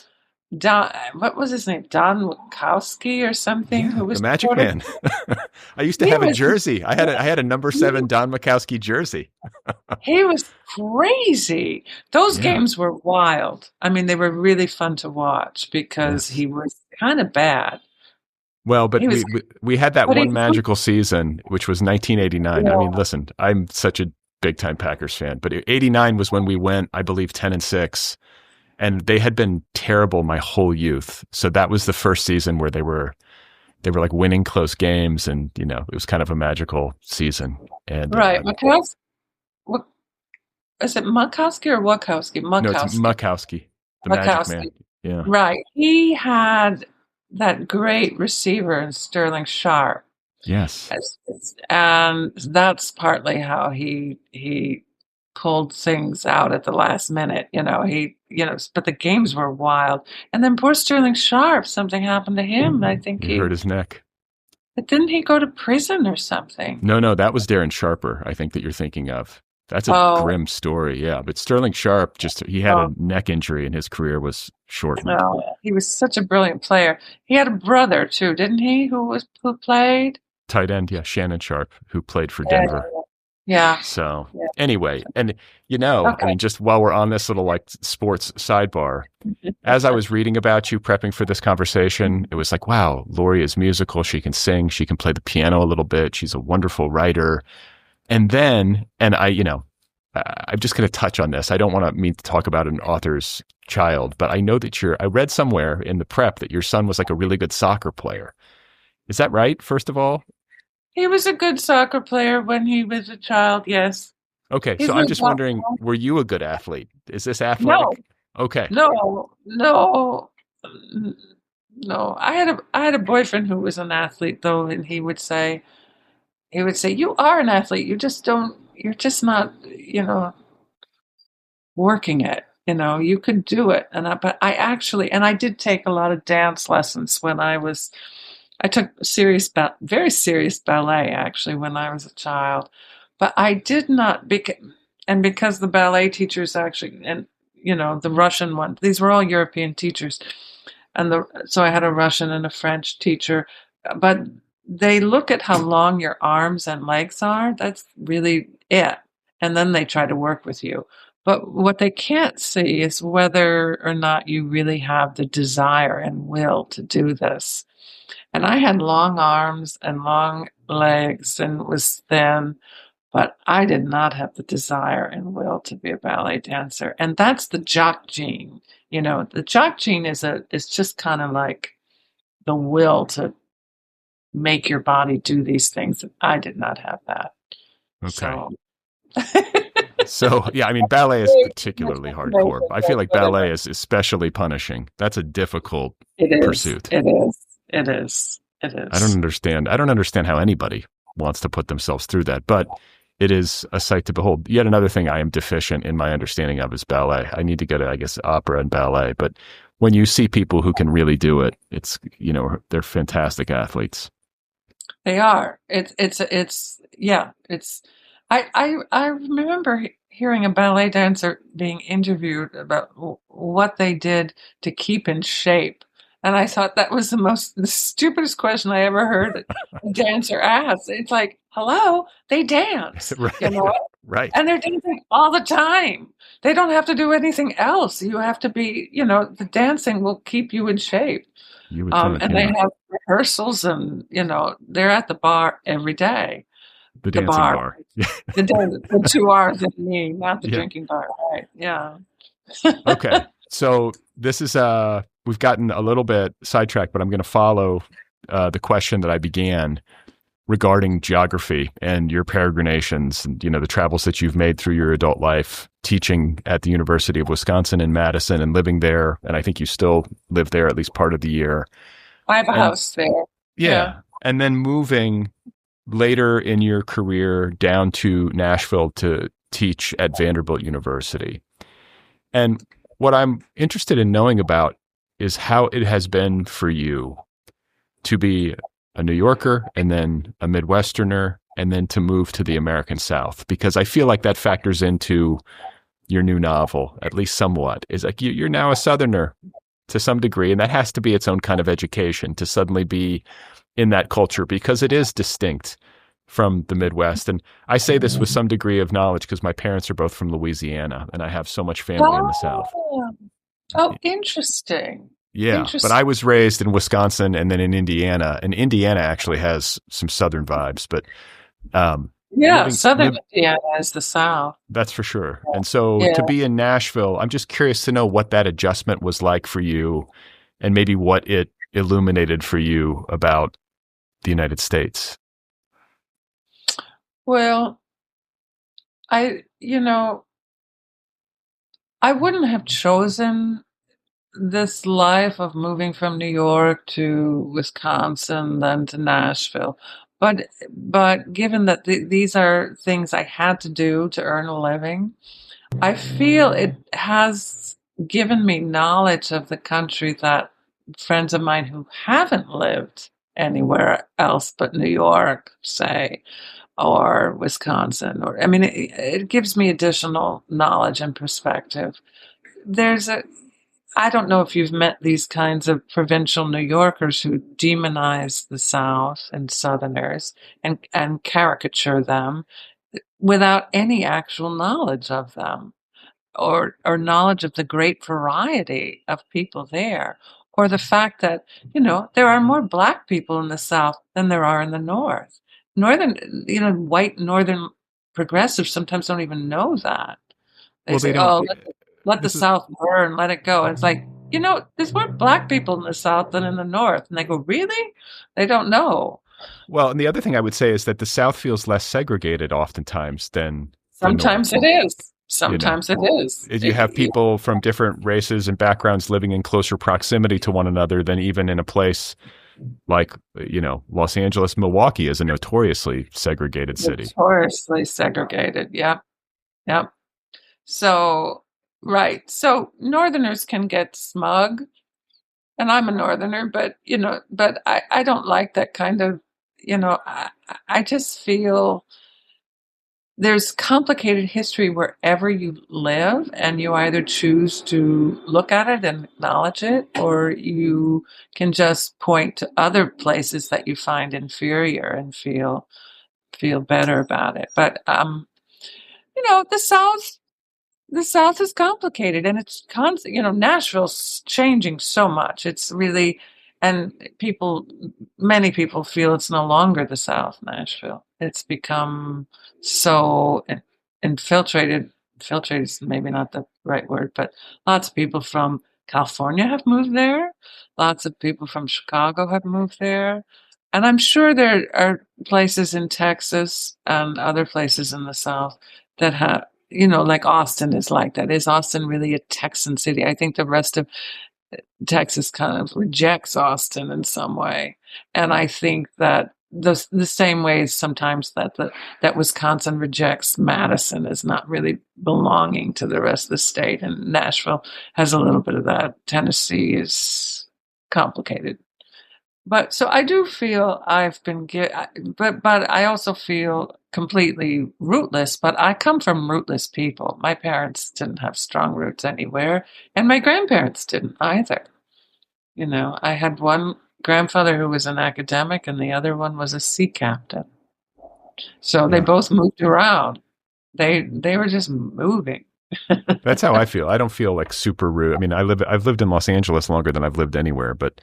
what was his name? Don Wachowski or something?
Yeah,
who was
the Magic Man. I used to have a jersey. I had a number 7 Don Wachowski jersey.
He was crazy. Those games were wild. I mean, they were really fun to watch because he was kind of bad.
Well, but we had that one magical season, which was 1989. Yeah. I mean, listen, I'm such a big time Packers fan, but 89 was when we went, I believe, 10-6. And they had been terrible my whole youth. So that was the first season where they were like winning close games, and it was kind of a magical season. And
right, is it Makowski or Wachowski?
No, it's Makowski, the Magic Man. Yeah,
right. He had that great receiver in Sterling Sharp.
Yes,
and that's partly how he pulled things out at the last minute. But the games were wild. And then poor Sterling Sharp, something happened to him. I think
He hurt his neck.
but didn't he go to prison or something?
No, that was Darren Sharper, I think, that you're thinking of. That's a grim story, yeah. But Sterling Sharp, he had a neck injury and his career was shortened.
No, he was such a brilliant player. He had a brother too, didn't he? Who played
tight end? Yeah, Shannon Sharp, who played for Denver.
Yeah.
So anyway, and I mean, just while we're on this little like sports sidebar, as I was reading about you, prepping for this conversation, it was like, wow, Lorrie is musical. She can sing. She can play the piano a little bit. She's a wonderful writer. And then, I'm just going to touch on this. I don't want to talk about an author's child, but I know that I read somewhere in the prep that your son was like a really good soccer player. Is that right, first of all?
He was a good soccer player when he was a child, yes.
Okay, so I'm just wondering, were you a good athlete? Is this athletic?
No.
Okay.
No. I had a boyfriend who was an athlete though, and he would say, you are an athlete. You're just not, working it. You could do it. But I did take a lot of dance lessons when I took very serious ballet actually when I was a child, but I did not because the ballet teachers actually, and the Russian one, these were all European teachers, so I had a Russian and a French teacher, but they look at how long your arms and legs are. That's really it. And then they try to work with you. But what they can't see is whether or not you really have the desire and will to do this. And I had long arms and long legs and was thin, but I did not have the desire and will to be a ballet dancer. And that's the jock gene. The jock gene is just kind of like the will to make your body do these things. I did not have that.
Okay. So yeah, I mean, ballet is particularly hardcore. I feel like ballet is especially punishing. That's a difficult pursuit.
It is.
I don't understand how anybody wants to put themselves through that, but it is a sight to behold. Yet another thing I am deficient in my understanding of is ballet. I need to go to, I guess, opera and ballet, but when you see people who can really do it, it's, they're fantastic athletes.
They are. I remember hearing a ballet dancer being interviewed about what they did to keep in shape. And I thought that was the stupidest question I ever heard a dancer ask. It's like, hello, they dance,
right. Right.
And they're dancing all the time. They don't have to do anything else. You have to be, the dancing will keep you in shape. They have rehearsals and, they're at the bar every day.
The dancing bar.
The 2 hours of me, not the drinking bar. Right. Yeah.
Okay. So this is, we've gotten a little bit sidetracked, but I'm going to follow the question that I began regarding geography and your peregrinations and, the travels that you've made through your adult life, teaching at the University of Wisconsin in Madison and living there. And I think you still live there at least part of the year.
I have a house there.
Yeah. And then moving later in your career down to Nashville to teach at Vanderbilt University. And what I'm interested in knowing about is how it has been for you to be a New Yorker and then a Midwesterner and then to move to the American South, because I feel like that factors into your new novel, at least somewhat. Is like you're now a Southerner to some degree, and that has to be its own kind of education to suddenly be in that culture because it is distinct from the Midwest. And I say this with some degree of knowledge because my parents are both from Louisiana and I have so much family in the South.
Oh, interesting.
Yeah, but I was raised in Wisconsin and then in Indiana, and Indiana actually has some Southern vibes, but
Southern Indiana is the South.
That's for sure. And so to be in Nashville, I'm just curious to know what that adjustment was like for you and maybe what it illuminated for you about the United States.
Well, I wouldn't have chosen this life of moving from New York to Wisconsin, then to Nashville. But given that these are things I had to do to earn a living, I feel it has given me knowledge of the country that friends of mine who haven't lived anywhere else but New York, say, or Wisconsin, or I mean, it gives me additional knowledge and perspective. There's a I don't know if you've met these kinds of provincial New Yorkers who demonize the South and Southerners and caricature them without any actual knowledge of them or knowledge of the great variety of people there, or the fact that, there are more black people in the South than there are in the North. White Northern progressives sometimes don't even know that. They
Well, they
say,
don't.
oh, let the
This is
South burn, let it go. And it's like, there's more black people in the South than in the North. And they go, really? They don't know.
Well, and the other thing I would say is that the South feels less segregated oftentimes than the
Sometimes
North.
it is. Sometimes it is.
You have people from different races and backgrounds living in closer proximity to one another than even in a place like, Los Angeles. Milwaukee is a notoriously segregated city.
Notoriously segregated. Yep. Yep. So, right. So Northerners can get smug, and I'm a Northerner, but I don't like that kind of, I just feel there's complicated history wherever you live, and you either choose to look at it and acknowledge it, or you can just point to other places that you find inferior and feel better about it. But the South is complicated, and it's constant. Nashville's changing so much. It's really, and many people feel it's no longer the South, Nashville. It's become so infiltrated. Infiltrated is maybe not the right word, but lots of people from California have moved there. Lots of people from Chicago have moved there. And I'm sure there are places in Texas and other places in the South that have, like Austin is like that. Is Austin really a Texan city? I think the rest of Texas kind of rejects Austin in some way. And I think that the same way sometimes that Wisconsin rejects Madison as not really belonging to the rest of the state. And Nashville has a little bit of that. Tennessee is complicated. But so I do feel I've been but I also feel completely rootless, but I come from rootless people. My parents didn't have strong roots anywhere, and my grandparents didn't either. I had one grandfather who was an academic and the other one was a sea captain. So they both moved around. They were just moving.
That's how I feel. I don't feel like super root. I mean, I've lived in Los Angeles longer than I've lived anywhere, but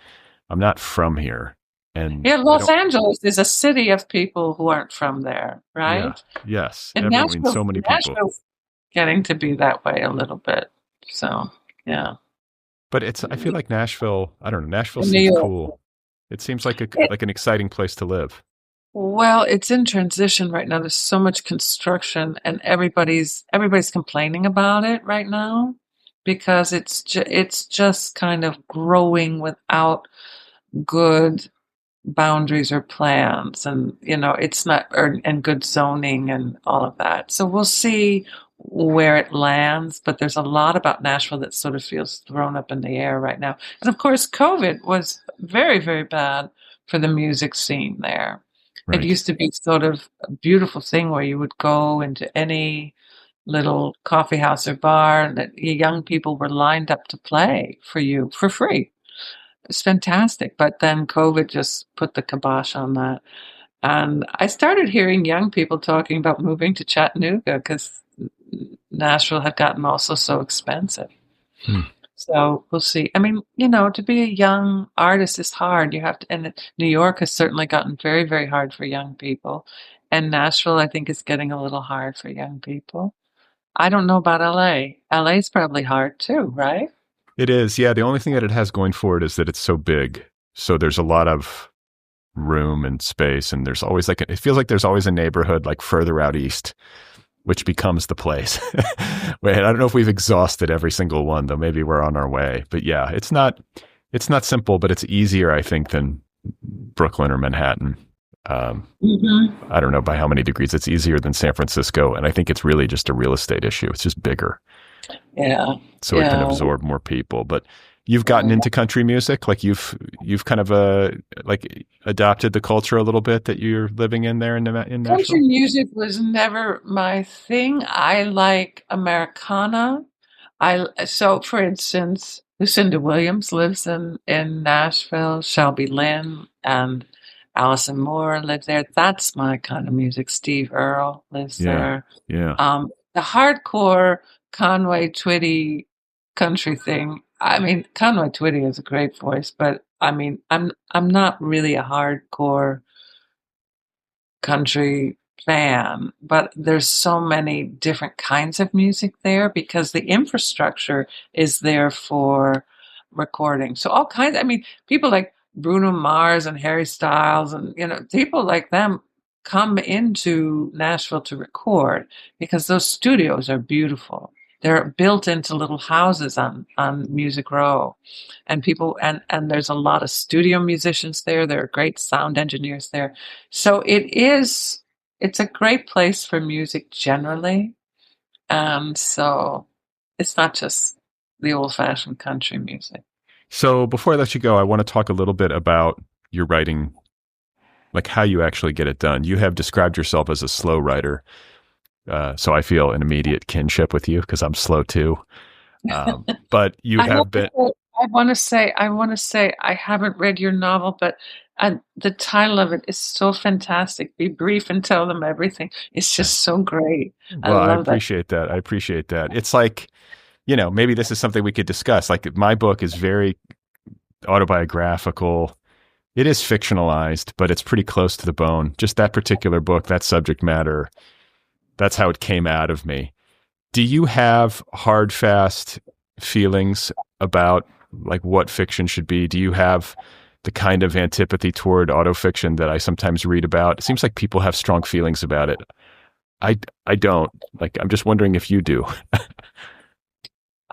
I'm not from here. And
yeah, Los Angeles is a city of people who aren't from there, right?
Yeah, yes.
And
so many people.
Nashville's getting to be that way a little bit. So, yeah.
But I feel like Nashville, I don't know, Nashville seems cool. It seems like an exciting place to live.
Well, it's in transition right now. There's so much construction, and everybody's complaining about it right now because it's just kind of growing without good boundaries or plans, and it's not and good zoning and all of that. So we'll see where it lands, but there's a lot about Nashville that sort of feels thrown up in the air right now. And of course, COVID was very, very bad for the music scene there. Right. It used to be sort of a beautiful thing where you would go into any little coffee house or bar and that young people were lined up to play for you for free. It's fantastic. But then COVID just put the kibosh on that. And I started hearing young people talking about moving to Chattanooga because Nashville had gotten also so expensive. So we'll see. I mean, to be a young artist is hard. You have to, and New York has certainly gotten very, very hard for young people. And Nashville, I think, is getting a little hard for young people. I don't know about LA. LA is probably hard too, right?
It is, yeah. The only thing that it has going for it is that it's so big. So there's a lot of room and space, and there's always it feels like there's always a neighborhood like further out east, which becomes the place. Wait, I don't know if we've exhausted every single one, though maybe we're on our way. But yeah, it's not simple, but it's easier, I think, than Brooklyn or Manhattan. I don't know by how many degrees. It's easier than San Francisco, and I think it's really just a real estate issue. It's just bigger.
Yeah.
So it can absorb more people. But you've gotten into country music, like you've kind of like adopted the culture a little bit that you're living in there in
Country
Nashville.
music was never my thing. I like Americana. So for instance, Lucinda Williams lives in Nashville. Shelby Lynne and Allison Moore live there. That's my kind of music. Steve Earle lives there.
Yeah.
The hardcore Conway Twitty country thing. I mean, Conway Twitty has a great voice, but I mean, I'm not really a hardcore country fan, but there's so many different kinds of music there because the infrastructure is there for recording. So all kinds, I mean, people like Bruno Mars and Harry Styles and, people like them come into Nashville to record because those studios are beautiful. They're built into little houses on Music Row. And people, and there's a lot of studio musicians there. There are great sound engineers there. So it's a great place for music generally. And so it's not just the old fashioned country music.
So before I let you go, I want to talk a little bit about your writing, like how you actually get it done. You have described yourself as a slow writer. So I feel an immediate kinship with you because I'm slow too. But you have been.
I want to say I haven't read your novel, but the title of it is so fantastic. Be brief and tell them everything. It's just so great.
Well, I appreciate that. I appreciate that. It's like, maybe this is something we could discuss. Like my book is very autobiographical. It is fictionalized, but it's pretty close to the bone. Just that particular book, that subject matter, that's how it came out of me. Do you have hard, fast feelings about like what fiction should be? Do you have the kind of antipathy toward autofiction that I sometimes read about? It seems like people have strong feelings about it. I don't. Like, I'm just wondering if you do.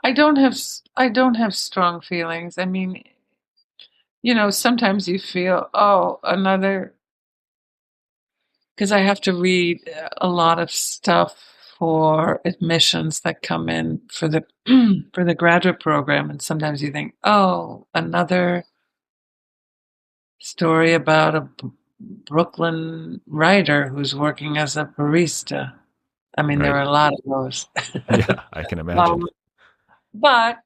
I don't have strong feelings. I mean, sometimes you feel, because I have to read a lot of stuff for admissions that come in for the for the graduate program, and sometimes you think, another story about a Brooklyn writer who's working as a barista. I mean, there are a lot of those.
Yeah, I can imagine.
But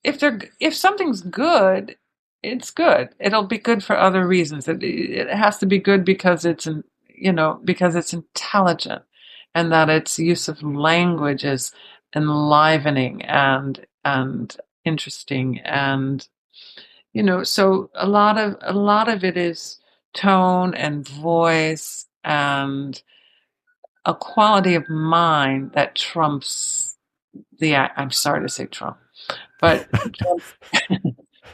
if something's good, it's good. It'll be good for other reasons. It has to be good because it's intelligent, and that its use of language is enlivening and interesting, and so a lot of it is tone and voice and a quality of mind that trumps I'm sorry to say Trump, but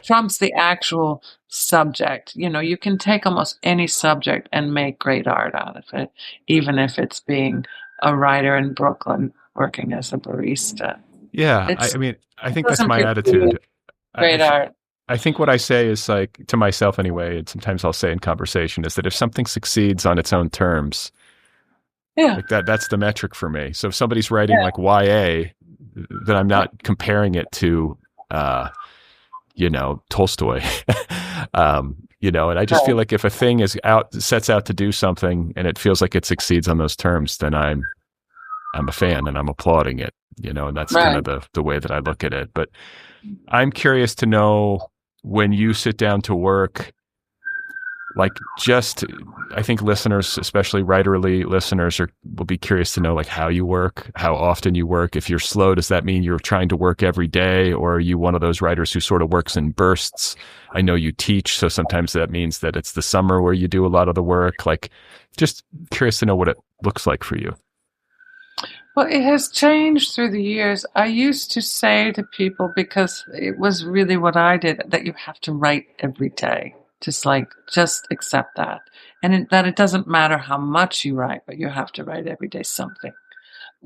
trumps the actual subject. You can take almost any subject and make great art out of it, even if it's being a writer in Brooklyn working as a barista.
Yeah, I mean, I think that's my attitude.
Great art.
I think what I say is like to myself anyway, and sometimes I'll say in conversation, is that if something succeeds on its own terms, like that's the metric for me. So if somebody's writing like YA, then I'm not comparing it to, Tolstoy, and I just feel like if a thing sets out to do something and it feels like it succeeds on those terms, then I'm a fan and I'm applauding it, and that's kind of the way that I look at it. But I'm curious to know when you sit down to work, like I think listeners, especially writerly listeners, will be curious to know like how you work, how often you work. If you're slow, does that mean you're trying to work every day, or are you one of those writers who sort of works in bursts? I know you teach, so sometimes that means that it's the summer where you do a lot of the work. Like, just curious to know what it looks like for you.
Well, it has changed through the years. I used to say to people, because it was really what I did, that you have to write every day. Just accept that. And that it doesn't matter how much you write, but you have to write every day something.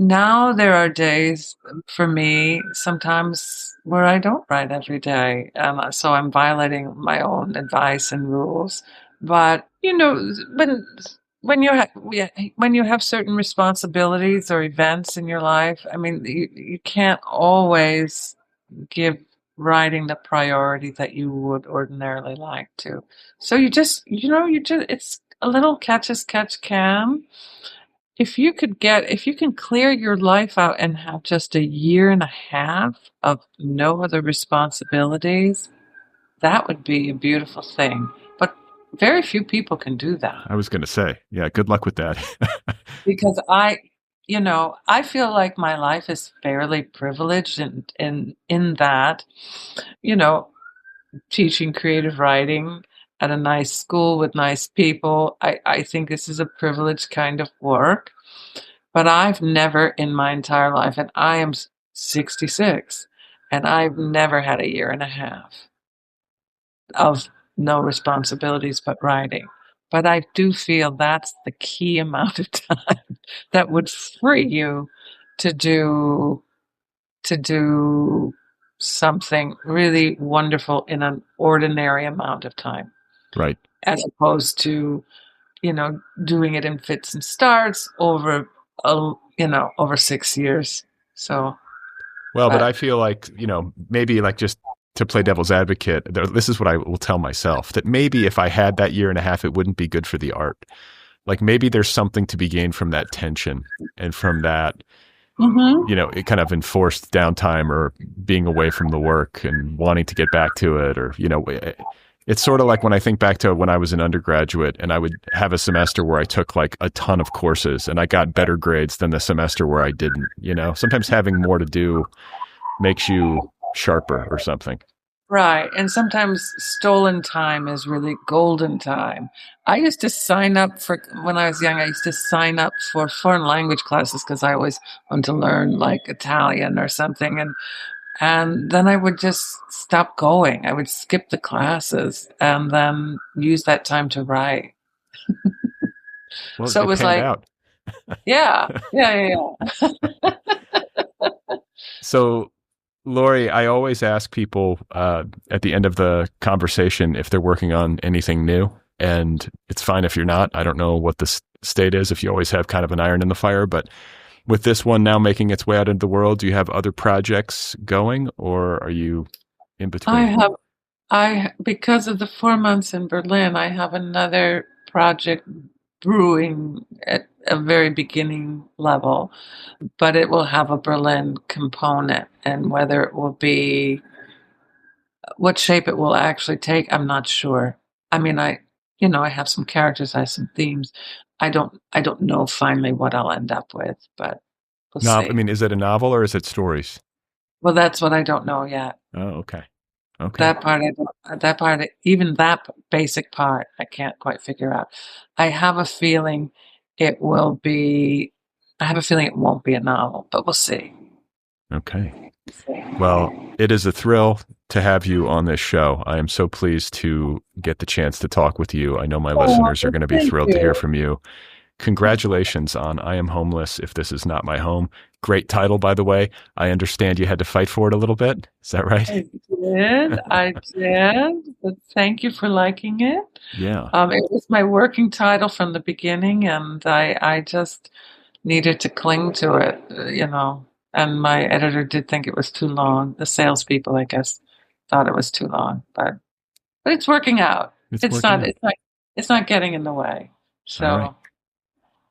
Now there are days for me sometimes where I don't write every day, and so I'm violating my own advice and rules. But when when you have certain responsibilities or events in your life, I mean, you can't always give writing the priority that you would ordinarily like to. So it's a little catch as catch can. If you can clear your life out and have just a year and a half of no other responsibilities, that would be a beautiful thing. But very few people can do that.
I was going to say, yeah, good luck with that.
Because I feel like my life is fairly privileged in that, teaching creative writing at a nice school with nice people. I think this is a privileged kind of work, but I've never in my entire life, and I am 66, and I've never had a year and a half of no responsibilities but writing. But I do feel that's the key amount of time that would free you to do something really wonderful in an ordinary amount of time.
Right.
As opposed to, doing it in fits and starts over 6 years. So.
Well, but I feel like, maybe like just to play devil's advocate, this is what I will tell myself, that maybe if I had that year and a half, it wouldn't be good for the art. Like maybe there's something to be gained from that tension and from that, it kind of enforced downtime or being away from the work and wanting to get back to it, or, it's sort of like when I think back to when I was an undergraduate and I would have a semester where I took like a ton of courses and I got better grades than the semester where I didn't, sometimes having more to do makes you sharper or something.
Right. And sometimes stolen time is really golden time. I used to sign up when I was young, I used to sign up for foreign language classes because I always wanted to learn like Italian or something. And then I would just stop going. I would skip the classes and then use that time to write.
Well, so it was like, out.
Yeah.
So, Lorrie, I always ask people at the end of the conversation if they're working on anything new, and it's fine if you're not. I don't know what the state is, if you always have kind of an iron in the fire, but with this one now making its way out into the world, do you have other projects going, or are you in between?
Because of the 4 months in Berlin, I have another project brewing at a very beginning level, but it will have a Berlin component, and whether it will be, what shape it will actually take, I'm not sure. I mean, I have some characters, I have some themes. I don't know finally what I'll end up with, but we'll see.
I mean, is it a novel or is it stories?
Well, that's what I don't know yet.
Oh, okay.
Even that basic part, I can't quite figure out. I have a feeling it won't be a novel, but we'll see.
Okay. Well, it is a thrill to have you on this show. I am so pleased to get the chance to talk with you. I know my listeners are going to be thrilled to hear from you. Congratulations on I Am Homeless, If This Is Not My Home. Great title, by the way. I understand you had to fight for it a little bit. Is that right?
I did. But thank you for liking it.
Yeah.
It was my working title from the beginning, and I just needed to cling to it, And my editor did think it was too long. The salespeople, I guess, thought it was too long, but it's working out. It's not getting in the way. So.
All right.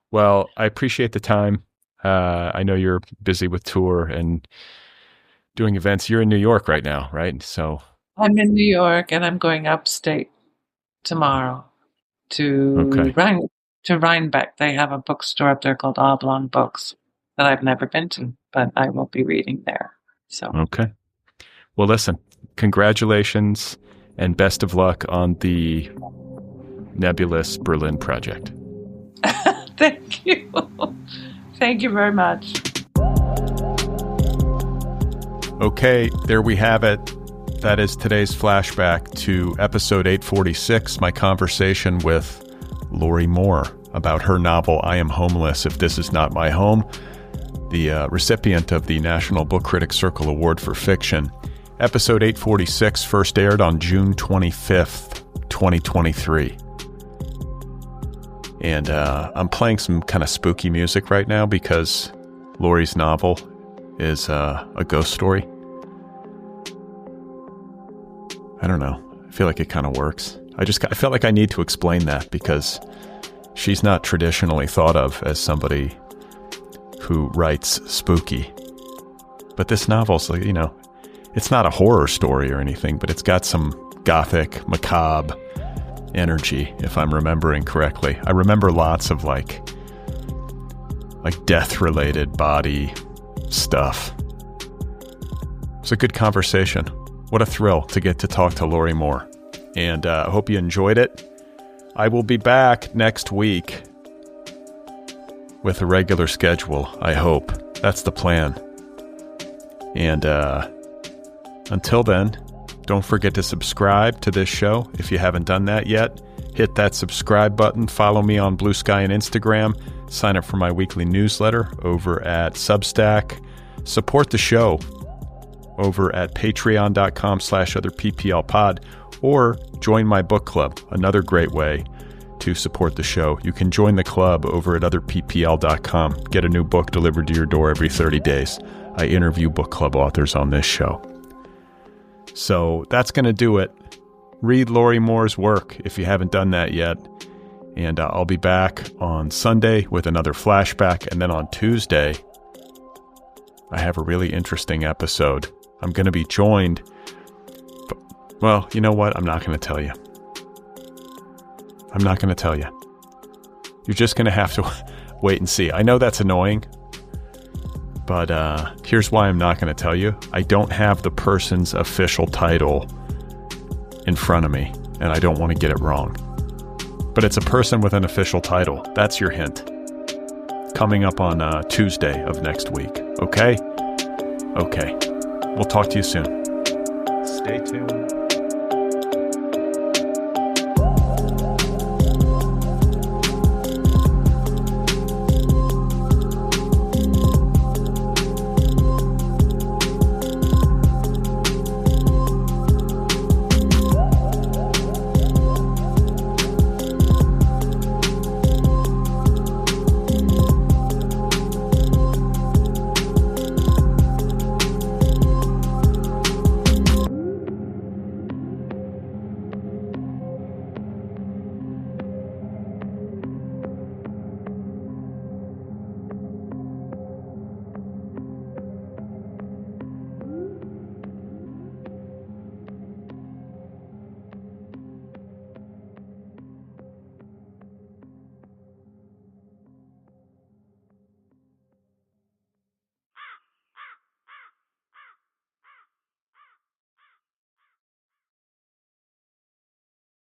Well, I appreciate the time. I know you're busy with tour and doing events. You're in New York right now, right? So
I'm in New York, and I'm going upstate tomorrow to Rhinebeck. They have a bookstore up there called Oblong Books that I've never been to, but I will be reading there. So
okay. Well, listen, congratulations and best of luck on the nebulous Berlin project.
Thank you. Thank you very much.
Okay, there we have it. That is today's flashback to episode 846, my conversation with Lorrie Moore about her novel, I Am Homeless, If This Is Not My Home. the recipient of the National Book Critics Circle Award for Fiction. Episode 846 first aired on June 25th, 2023. And I'm playing some kind of spooky music right now because Lorrie's novel is a ghost story. I don't know. I feel like it kind of works. I felt like I need to explain that because she's not traditionally thought of as somebody who writes spooky. But this novel's, like, it's not a horror story or anything, but it's got some gothic, macabre energy, if I'm remembering correctly. I remember lots of like death-related body stuff. It's a good conversation. What a thrill to get to talk to Lorrie Moore. And I hope you enjoyed it. I will be back next week with a regular schedule, I hope. That's the plan. And until then, don't forget to subscribe to this show if you haven't done that yet. Hit that subscribe button. Follow me on Blue Sky and Instagram. Sign up for my weekly newsletter over at Substack. Support the show over at patreon.com/otherpplpod, or join my book club, another great way to support the show. You can join the club over at otherppl.com. Get a new book delivered to your door every 30 days. I interview book club authors on this show. So that's going to do it. Read Lorrie Moore's work if you haven't done that yet. And I'll be back on Sunday with another flashback. And then on Tuesday, I have a really interesting episode. I'm going to be joined. Well, you know what? I'm not going to tell you. I'm not going to tell you. You're just going to have to wait and see. I know that's annoying. But here's why I'm not going to tell you. I don't have the person's official title in front of me, and I don't want to get it wrong. But it's a person with an official title. That's your hint. Coming up on Tuesday of next week. Okay? Okay. We'll talk to you soon. Stay tuned.